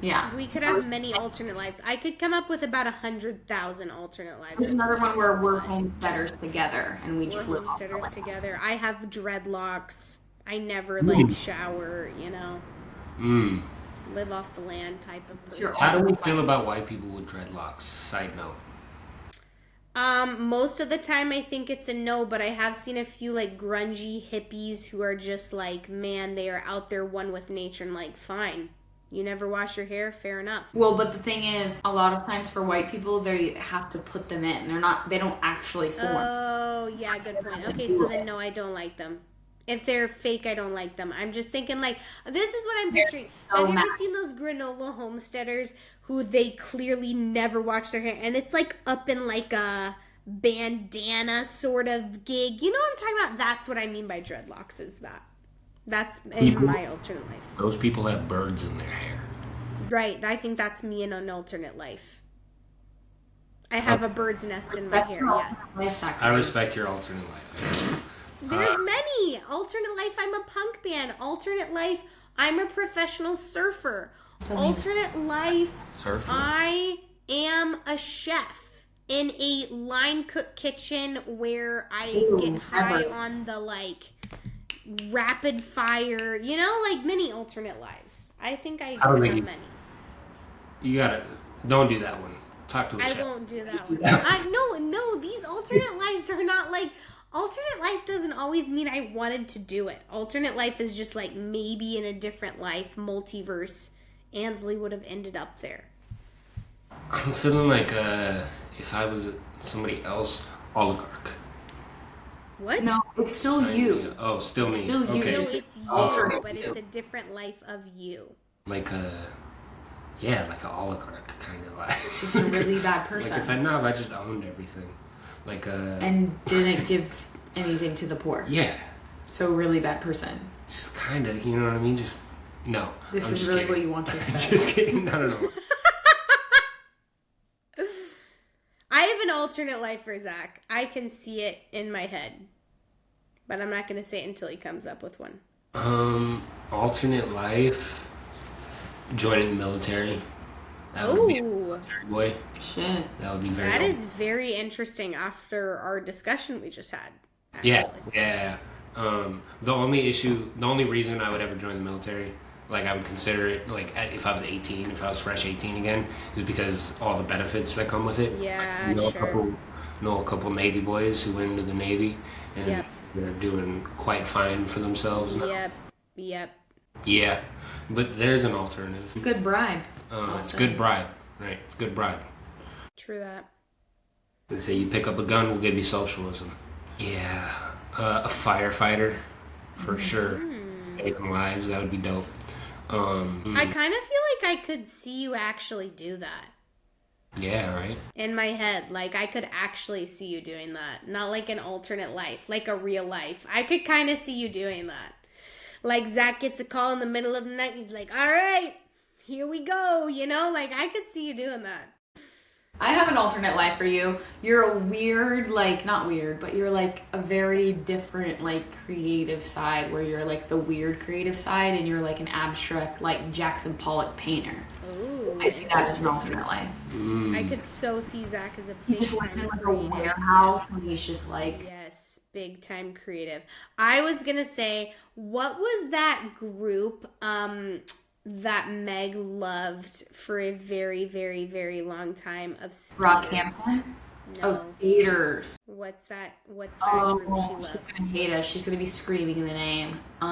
Yeah. We could have many alternate lives. I could come up with about 100,000 alternate lives. There's another one where we're homesteaders together and we We're just live off homesteaders the land. together. I have dreadlocks. I never like shower, you know. Live off the land type of person. How do we feel about white people with dreadlocks? Side note. Most of the time I think it's a no, but I have seen a few like grungy hippies who are just like, man, they are out there one with nature and like, fine. You never wash your hair, fair enough. Well, but the thing is, a lot of times for white people, they have to put them in. They don't actually form. Oh, yeah, good point. Okay, so then no, I don't like them. If they're fake, I don't like them. I'm just thinking like, this is what I'm picturing. so Have you ever mad. seen those granola homesteaders who they clearly never wash their hair and it's like up in like a bandana sort of gig? You know what I'm talking about? That's what I mean by dreadlocks is that. That's in my alternate life. Those people have birds in their hair. Right, I think that's me in an alternate life. I have a bird's nest in my hair, yes. I respect your alternate life. There's many. Alternate life, I'm a punk band. Alternate life, I'm a professional surfer. Alternate life, Surfer. I am a chef in a line cook kitchen where I get high on the like rapid fire, you know, like many alternate lives. I think I don't could think have you- many. You gotta. Don't do that one. Talk to a I chef. won't do that one. No, these alternate lives are not like alternate life doesn't always mean I wanted to do it. Alternate life is just like maybe in a different life, multiverse, Ansley would have ended up there. I'm feeling like if I was somebody else, oligarch. What? No, it's still you. Oh, still me. It's still you, Okay. No, just it's you, alternate but you. it's a different life of you. Like a, yeah, like an oligarch kind of like. Just a really bad person. Like if I just owned everything. Like a. And didn't give anything to the poor. Yeah. So really bad person. Just kind of, you know what I mean? Just, no. This I'm is just really kidding. what you want to have said. Just kidding. No. I have an alternate life for Zach. I can see it in my head. But I'm not going to say it until he comes up with one. Alternate life. Joining the military. That would be a military boy. Shit. That would be very. That is very interesting after our discussion we just had. Yeah, actually. yeah. The only reason I would ever join the military, like I would consider it, like if I was 18, if I was fresh 18 again, is because all the benefits that come with it. Yeah, Like, sure. a couple Navy boys who went into the Navy, and Yep. they're doing quite fine for themselves now. Yep. Yeah, but there's an alternative. Good bribe. It's good bribe, right? It's good bribe. True that. They say you pick up a gun, we'll give you socialism. Yeah, a firefighter, for sure. Saving lives, that would be dope. I kind of feel like I could see you actually do that. Yeah, right? In my head, like I could actually see you doing that. Not like an alternate life, like a real life. I could kind of see you doing that. Like Zach gets a call in the middle of the night. He's like, all right, here we go. You know, like I could see you doing that. I have an alternate life for you. You're a weird, like, not weird, but you're like a very different, like, creative side where you're like the weird creative side and you're like an abstract, like, Jackson Pollock painter. Ooh, I see that as an alternate life. I could so see Zach as a He big just lives in time like a creative. warehouse and he's just like, Yes, big time creative. I was gonna say, what was that group that Meg loved for a very, very, very long time of skaters? Rockhampton. No. Oh, skaters. What's that group she Oh, she's loved? gonna hate us. She's gonna be screaming the name. Do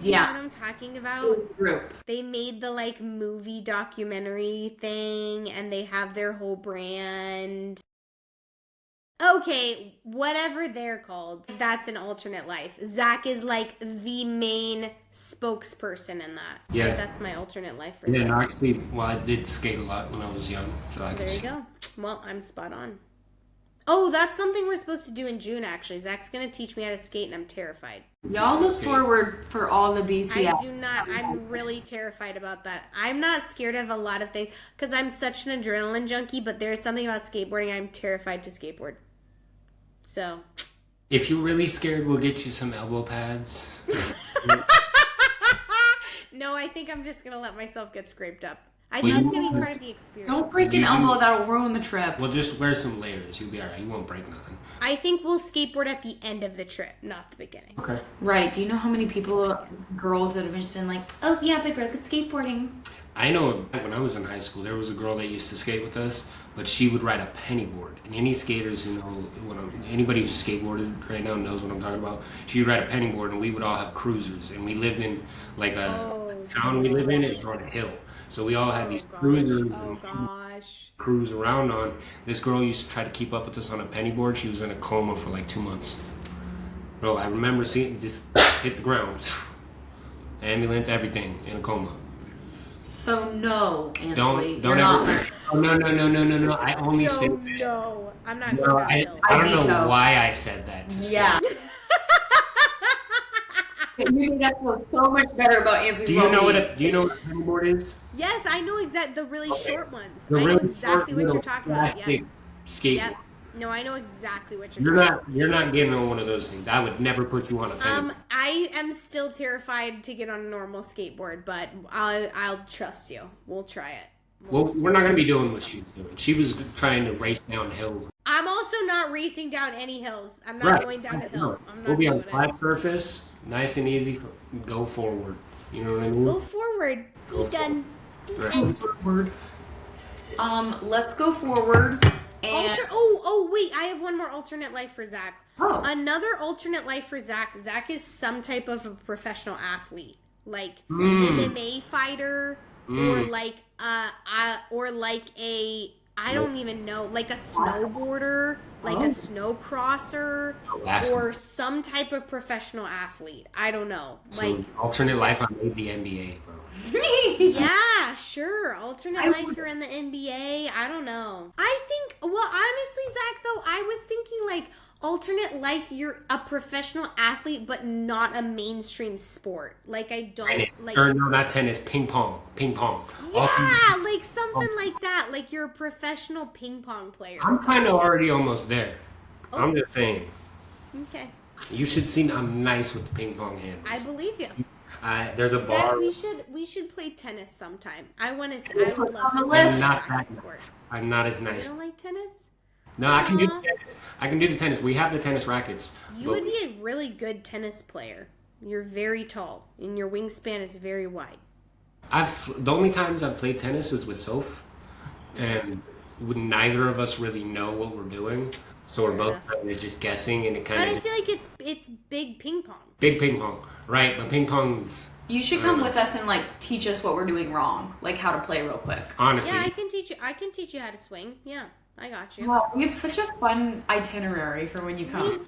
you know Yeah. what I'm talking about? Group. They made the like movie documentary thing and they have their whole brand. Okay, whatever they're called, that's an alternate life. Zach is like the main spokesperson in that. Yeah. Like, that's my alternate life for Yeah, Zach. no, actually, well, I did skate a lot when I was young, so I could There you see. go. Well, I'm spot on. Oh, that's something we're supposed to do in June, actually. Zach's going to teach me how to skate, and I'm terrified. Y'all look forward for all the BTS. I do not. I'm really terrified about that. I'm not scared of a lot of things because I'm such an adrenaline junkie, but there's something about skateboarding I'm terrified to skateboard. So. If you're really scared, we'll get you some elbow pads. No, I think I'm just going to let myself get scraped up. I Well, think you- it's going to be part of the experience. Don't break an elbow, that'll ruin the trip. Well, just wear some layers. You'll be alright. You won't break nothing. I think we'll skateboard at the end of the trip, not the beginning. Okay. Right. Do you know how many people, girls that have just been like, oh yeah, but I broke at skateboarding. I know when I was in high school, there was a girl that used to skate with us, but she would ride a penny board. And any skaters who know anybody who's skateboarded right now knows what I'm talking about. She would ride a penny board, and we would all have cruisers. And we lived in like a town we live in is on a hill, so we all had these cruisers Oh, and gosh. cruise around on. This girl used to try to keep up with us on a penny board. She was in a coma for like 2 months. Bro, I remember seeing just hit the ground, ambulance, everything, in a coma. So no, Ansley, Don't you're ever. not. Oh, no. I only So, said that. no. I'm not No, going I downhill. don't know veto. why I said that. To skate. Yeah. You made us feel so much better about Ansley's Do you know what well-being. a penny board is? Yes, I know exactly the really short ones. The I know really exactly short what you're little talking about. Yeah. plastic skateboard. Yep. No, I know exactly what you're talking about. You're not getting on one of those things. I would never put you on a penny board. I am still terrified to get on a normal skateboard, but I'll trust you. We'll try it. Well, we're not gonna be doing what she was doing. She was trying to race down hills. I'm also not racing down any hills. I'm not going down a hill. No. I'm not We'll be on doing it. flat surface, nice and easy. Go forward. You know what I mean? Go forward. Be done. Be Right. done. Forward. Let's go forward and Wait, I have one more alternate life for Zach. Oh. Another alternate life for Zach. Zach is some type of a professional athlete, like MMA fighter, or like a I don't even know, like a snowboarder, like a snow crosser, or some type of professional athlete. I don't know. So Like alternate life, I made the NBA, bro. yeah, sure. Alternate life, you're in the NBA. I don't know. I think, well, honestly, Zach, though, I was thinking like alternate life, you're a professional athlete, but not a mainstream sport. Like, I don't Tennis. like. Or no, not tennis. Ping pong. Ping pong. Yeah, like something like that. Like you're a professional ping pong player. I'm kind of already almost there. I'm just saying. Okay. You should see I'm nice with the ping pong handles. I believe you. There's a bar. Zach, we should play tennis sometime. I would love to see not sport. I'm not as You nice. don't like tennis? No, I can do the tennis. I can do the tennis. We have the tennis rackets. You would be a really good tennis player. You're very tall, and your wingspan is very wide. The only times I've played tennis is with Soph, and neither of us really know what we're doing, so we're both kind of just guessing, and it kind But of. I feel like it's big ping pong. Big ping pong, right? But ping pong's You should come with us and like teach us what we're doing wrong, like how to play real quick. honestly. Yeah, I can teach you. I can teach you how to swing. Yeah, I got you. Wow, we have such a fun itinerary for when you Me come. too. I'm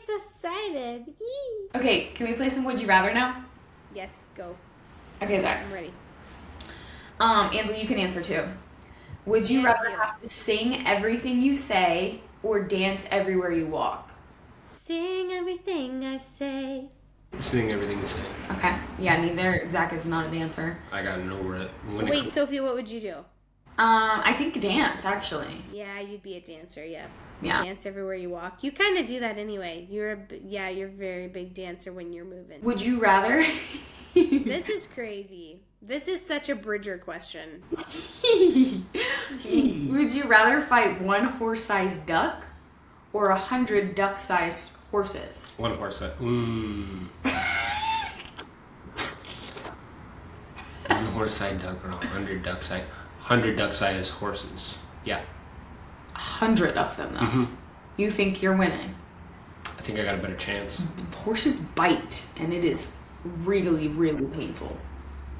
so excited. Yee. Okay, can we play some Would You Rather now? Yes, go. Okay, Zach. I'm ready. Ansel, you can answer too. Would you Thank rather you. have to sing everything you say or dance everywhere you walk? Sing everything I say. Sing everything you say. Okay. Yeah, neither. Zach is not an answer. I got nowhere. Wait, Sophie, what would you do? I think dance, actually. Yeah, you'd be a dancer. Yeah. Yeah. Dance everywhere you walk. You kind of do that anyway. You're a very big dancer when you're moving. Would you rather? This is crazy. This is such a Bridger question. Would you rather fight one horse-sized duck or 100 duck-sized horses? One horse. One horse-sized duck or 100 duck-sized. 100 duck-sized horses. Yeah. 100 of them, though. You think you're winning? I think I got a better chance. Horses bite, and it is really, really painful.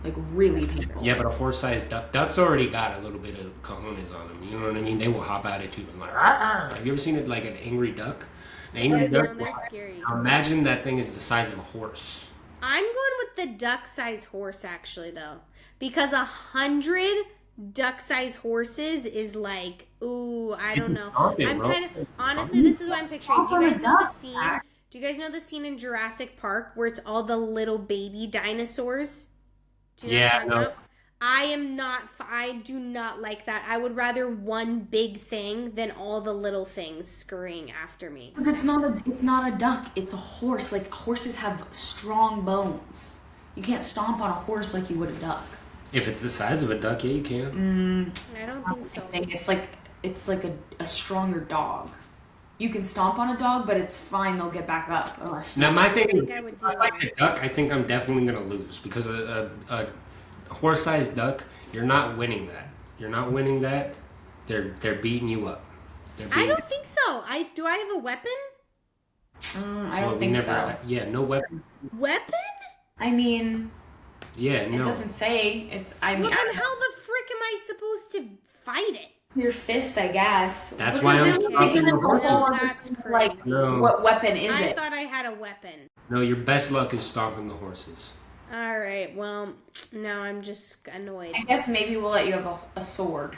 Like, really painful. Yeah, but a horse-sized duck. Ducks already got a little bit of cojones on them. You know what I mean? They will hop out at you and like. Rawr. Have you ever seen it like an angry duck? An angry Yes, duck. they're scary. Now imagine that thing is the size of a horse. I'm going with the duck-sized horse, actually, though, because 100 duck-sized horses is like, ooh, I don't know. I'm kind of honestly, this is what I'm picturing. Do you guys know the scene? Do you guys know the scene in Jurassic Park where it's all the little baby dinosaurs? Do you know what I'm talking about? I do not like that. I would rather one big thing than all the little things scurrying after me. Because it's not a duck, it's a horse. Like, horses have strong bones. You can't stomp on a horse like you would a duck. If it's the size of a duck, yeah, you can. I don't think so. It's like a stronger dog. You can stomp on a dog, but it's fine. They'll get back up. Now my thing is, I would if do I like a duck, I think I'm definitely gonna lose because a horse-sized duck, you're not winning that. You're not winning that. They're beating you up. I don't think so. Do I have a weapon? I don't think so. Yeah, no weapon. Weapon? I mean, Yeah, no. it doesn't say. Well, then how the frick am I supposed to fight it? Your fist, I guess. That's Because why I'm then we're stopping digging the into the horses. whole That's understanding, like, crazy. No. what weapon is I it? thought I had a weapon. No, your best luck is stomping the horses. All right. Well, now I'm just annoyed. I guess maybe we'll let you have a sword.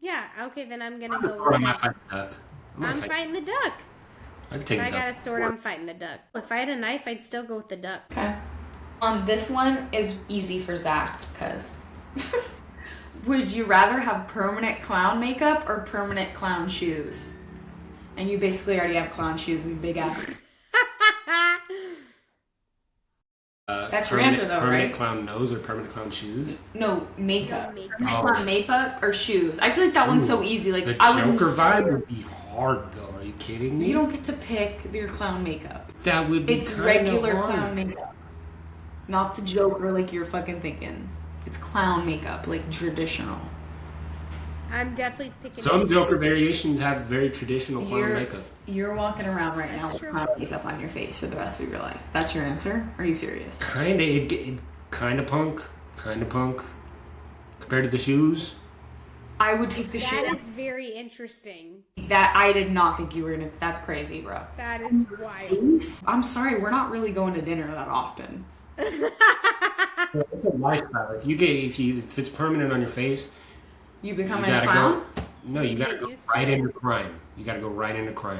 Yeah. Okay. Then I'm gonna Or go I with might that. fight the duck. I'm fighting the duck. I can take If a I got duck. a sword, I'm fighting the duck. If I had a knife, I'd still go with the duck. Okay. This one is easy for Zach, because would you rather have permanent clown makeup or permanent clown shoes? And you basically already have clown shoes and big ass. That's your answer, though, permanent right? clown nose or permanent clown shoes? No, makeup. Makeup. Permanent clown makeup or shoes. I feel like that one's so easy. Like, The I would. Joker vibe would be hard, though. Are you kidding me? You don't get to pick your clown makeup. That would be It's kinda regular hard. clown makeup. Not the Joker like you're fucking thinking. It's clown makeup, like traditional. I'm definitely picking. Some Joker variations have very traditional clown makeup. You're walking around right now That's with true. clown makeup on your face for the rest of your life. That's your answer? Are you serious? Kinda punk. Compared to the shoes, I would take the shoe. That is very interesting. That I did not think you were gonna. That's crazy, bro. That is wild. I'm sorry, we're not really going to dinner that often. It's a lifestyle. If it's permanent on your face, You become you a gotta clown? go. No, you gotta go right into crime. You gotta go right into crime.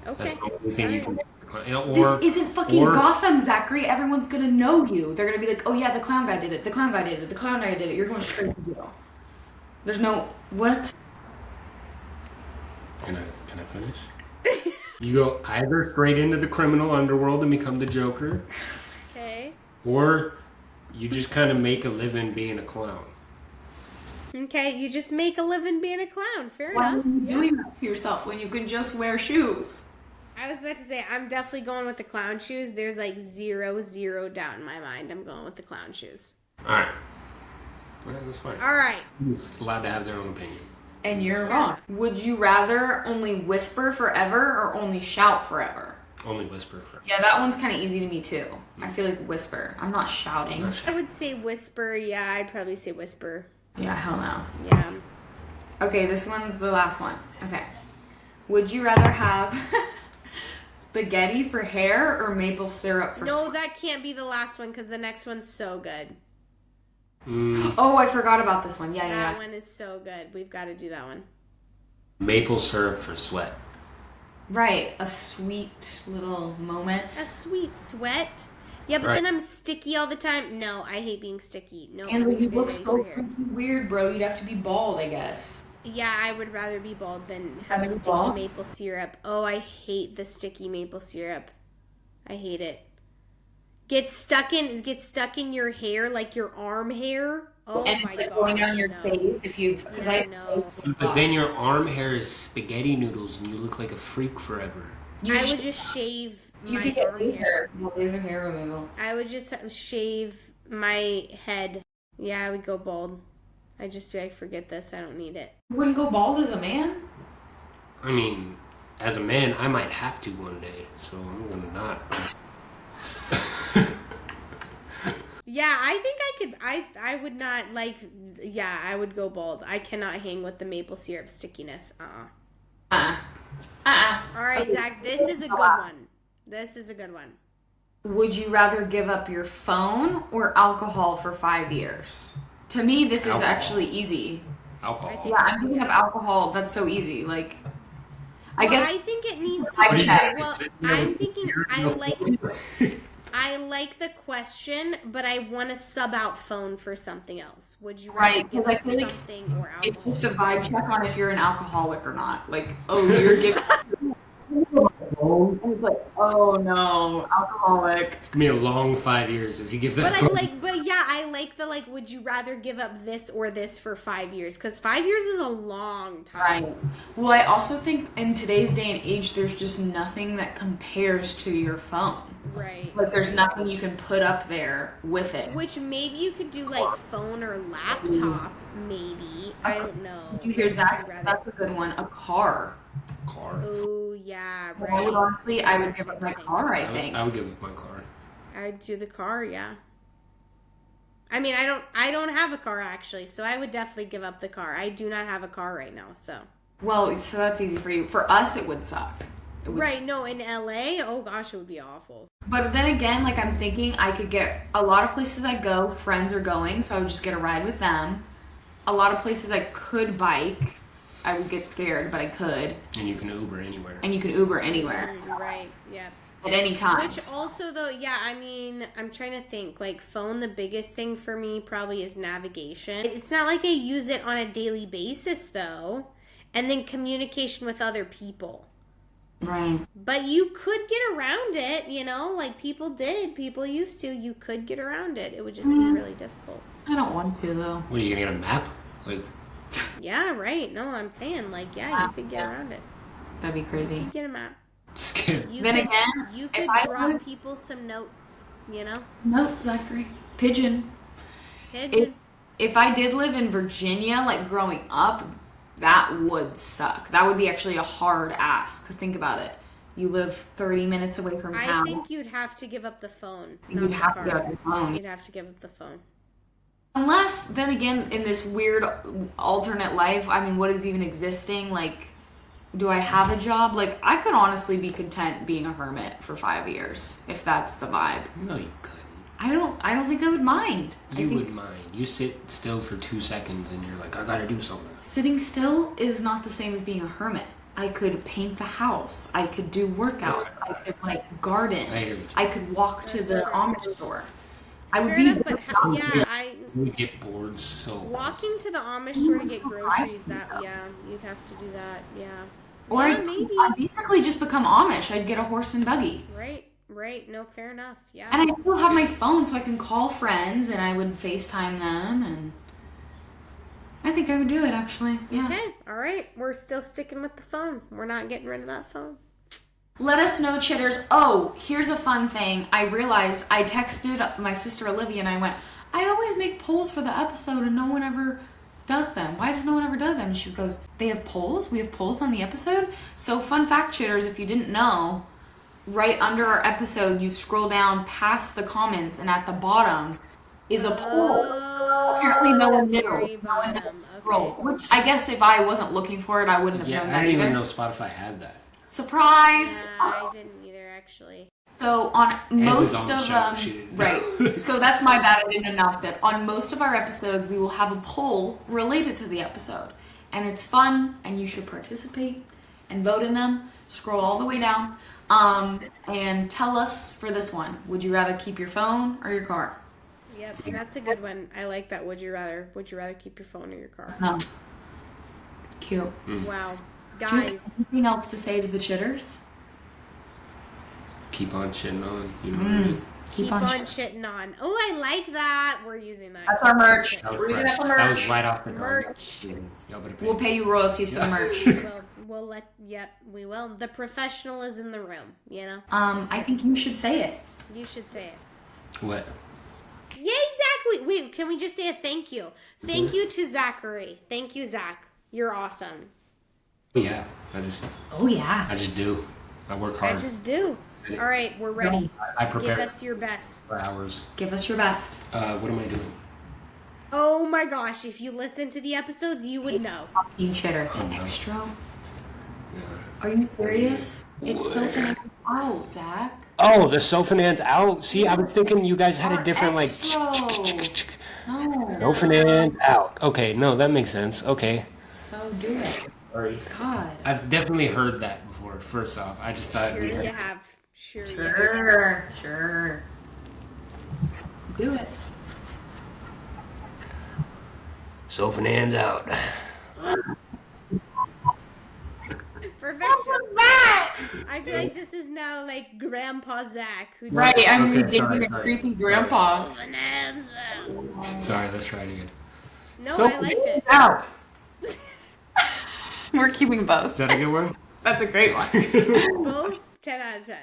Okay. That's the only thing you can do. This isn't fucking Gotham, Zachary. Everyone's gonna know you. They're gonna be like, oh yeah, the clown guy did it. The clown guy did it. The clown guy did it. You're going straight to jail. There's no what? Can I finish? You go either straight into the criminal underworld and become the Joker, Okay. or you just kind of make a living being a clown. Okay, you just make a living being a clown. Fair Why are enough. you doing that to yourself when you can just wear shoes? I was about to say, I'm definitely going with the clown shoes. There's like zero doubt in my mind. I'm going with the clown shoes. All right. Well, that's fine. All right. Who's allowed to have their own opinion? And you're wrong. Would you rather only whisper forever or only shout forever? Only whisper. Yeah, that one's kind of easy to me too. I feel like whisper. I'm not shouting. I would say whisper. Yeah, I'd probably say whisper. Yeah, hell no. Yeah. Okay, this one's the last one. Okay. Would you rather have spaghetti for hair or maple syrup for No, that can't be the last one because the next one's so good. Oh, I forgot about this one. Yeah, That one is so good. We've got to do that one. Maple syrup for sweat. Right. A sweet little moment. A sweet sweat. Yeah, but Right. then I'm sticky all the time. No, I hate being sticky. No, And you look spaghetti so for hair. freaking weird, bro. You'd have to be bald, I guess. Yeah, I would rather be bald than have Rather be sticky bald? maple syrup. Oh, I hate the sticky maple syrup. I hate it. Gets stuck in your hair, like your arm hair. Oh And my it's like gosh. going down your no. face if you've... Because Yeah, I no. But then your arm hair is spaghetti noodles and you look like a freak forever. You I sh- would just shave You my could get arm hair. laser hair removal. I would just shave my head. Yeah, I would go bald. I'd just be like, forget this. I don't need it. You wouldn't go bald as a man? I mean, as a man, I might have to one day, so I'm gonna not. Yeah, I think I could. I would not like. Yeah, I would go bald. I cannot hang with the maple syrup stickiness. All right, Zach. This is a good one. This is a good one. Would you rather give up your phone or alcohol for 5 years? To me, this is Alcohol. actually easy. Alcohol. Yeah, I'm giving up alcohol. That's so easy. Like, I Well, guess I think it needs I to. check. Well, I'm thinking. I like the question, but I want to sub out phone for something else. Would you rather Right, give 'cause I up feel like something or alcohol? it's just a vibe check on if you're an alcoholic or not. Like, oh, you're giving. And it's like, oh no, alcoholic. It's gonna be a long 5 years if you give that. I like the like. Would you rather give up this or this for 5 years? Because 5 years is a long time. Right. Well, I also think in today's day and age, there's just nothing that compares to your phone. Right. Like, there's nothing you can put up there with it. Which maybe you could do like phone or laptop. Maybe I don't know. Did you hear Zach? I'd rather- That's a good one. A car. car. Oh yeah, I right. would honestly, I would give up my car. I think. I would give up my car. I'd do the car. Yeah. I mean, I don't have a car actually, so I would definitely give up the car. I do not have a car right now, so. Well, so that's easy for you. For us, it would suck. It would Right, no, in LA, oh gosh, it would be awful. But then again, like I'm thinking I could get a lot of places I go, friends are going, so I would just get a ride with them. A lot of places I could bike. I would get scared, but I could. And you can Uber anywhere. And you can Uber anywhere Right, yeah. at any time. Which also though, yeah, I mean, I'm trying to think, like phone, the biggest thing for me probably is navigation. It's not like I use it on a daily basis though. And then communication with other people. Right. But you could get around it, you know, like people used to. You could get around it. It would just be really difficult. I don't want to though. What are you gonna get a map? Like, Yeah, right. No, I'm saying, like, yeah, you could get around it. That'd be crazy. Get a map. just kidding. You Then could, again, you if could I drop would- people some notes, you know? No, Zachary. Pigeon. Pigeon. If I did live in Virginia, like growing up, that would suck. That would be actually a hard ask. Because think about it. You live 30 minutes away from I town. think you'd have to give up the phone. You'd not the have to car. give up your phone. You'd have to give up the phone. Unless, then again, in this weird alternate life, I mean, what is even existing? Like, do I have a job? Like, I could honestly be content being a hermit for 5 years, if that's the vibe. No, you couldn't. I don't think I would mind. You would mind. You sit still for 2 seconds and you're like, I gotta do something. Sitting still is not the same as being a hermit. I could paint the house. I could do workouts. I could, like, garden. I could walk to the Amish store. I would Fair be. enough, but You would get bored so walking to the Amish store to get groceries, you'd have to do that, yeah. Or yeah, maybe. I'd basically just become Amish. I'd get a horse and buggy. Right. No, fair enough, yeah. And I still have my phone so I can call friends and I would FaceTime them, and I think I would do it, actually. Yeah. Okay, all right. We're still sticking with the phone. We're not getting rid of that phone. Let us know, chitters. Oh, here's a fun thing. I realized I texted my sister Olivia and I went, I always make polls for the episode and no one ever does them. Why does no one ever do them? And she goes, they have polls? We have polls on the episode? So fun fact, chitters, if you didn't know, right under our episode, you scroll down past the comments and at the bottom is a poll. Apparently no one knew. No one knows to scroll. Okay. Which I guess if I wasn't looking for it, I wouldn't have known that I didn't either. even know Spotify had that. Surprise! I didn't either, actually. So on most on the of show, she didn't. right. So that's my bad. I didn't announce it. On most of our episodes, we will have a poll related to the episode, and it's fun, and you should participate and vote in them. Scroll all the way down, and tell us for this one: would you rather keep your phone or your car? Yep, that's a good one. I like that. Would you rather keep your phone or your car? No. Cute. Wow, Do you have guys. anything else to say to the chitters? Keep on shitting on. You know what I mean? Keep on shitting on. Oh, I like that. We're using that. That's our merch. That was We're using fresh. that for That was merch. right off the dome. Merch. Y'all better pay. We'll pay you royalties for the merch. We will. The professional is in the room, you know? I think you should say it. You should say it. What? Yay, Zach! Wait, can we just say a thank you? Thank you to Zachary. Thank you, Zach. You're awesome. Yeah, I just do. I work hard. I just do. All right, we're ready. I prepare Give us your best. for hours. Give us your best. What am I doing? Oh my gosh, if you listen to the episodes, you would know. Fucking chitter. The extra? Are you serious? It's so financed out, Zach. Oh, the Sofinance out. See, I was thinking you guys had Our a different extra. No. Sofinance out. Okay, no, that makes sense. Okay. So do it. Sorry. God. I've definitely heard that before. First off, I just thought. Sure you have. Sure you have. Sure. Do it. Sofinance out. Perfection. I feel like this is now like Grandpa Zach. Who Right, I'm Okay, thinking sorry. creepy grandpa. Bonanza. Sorry, let's try it again. No, I liked it. Out. We're keeping both. Is that a good one? That's a great one. Both 10 out of 10.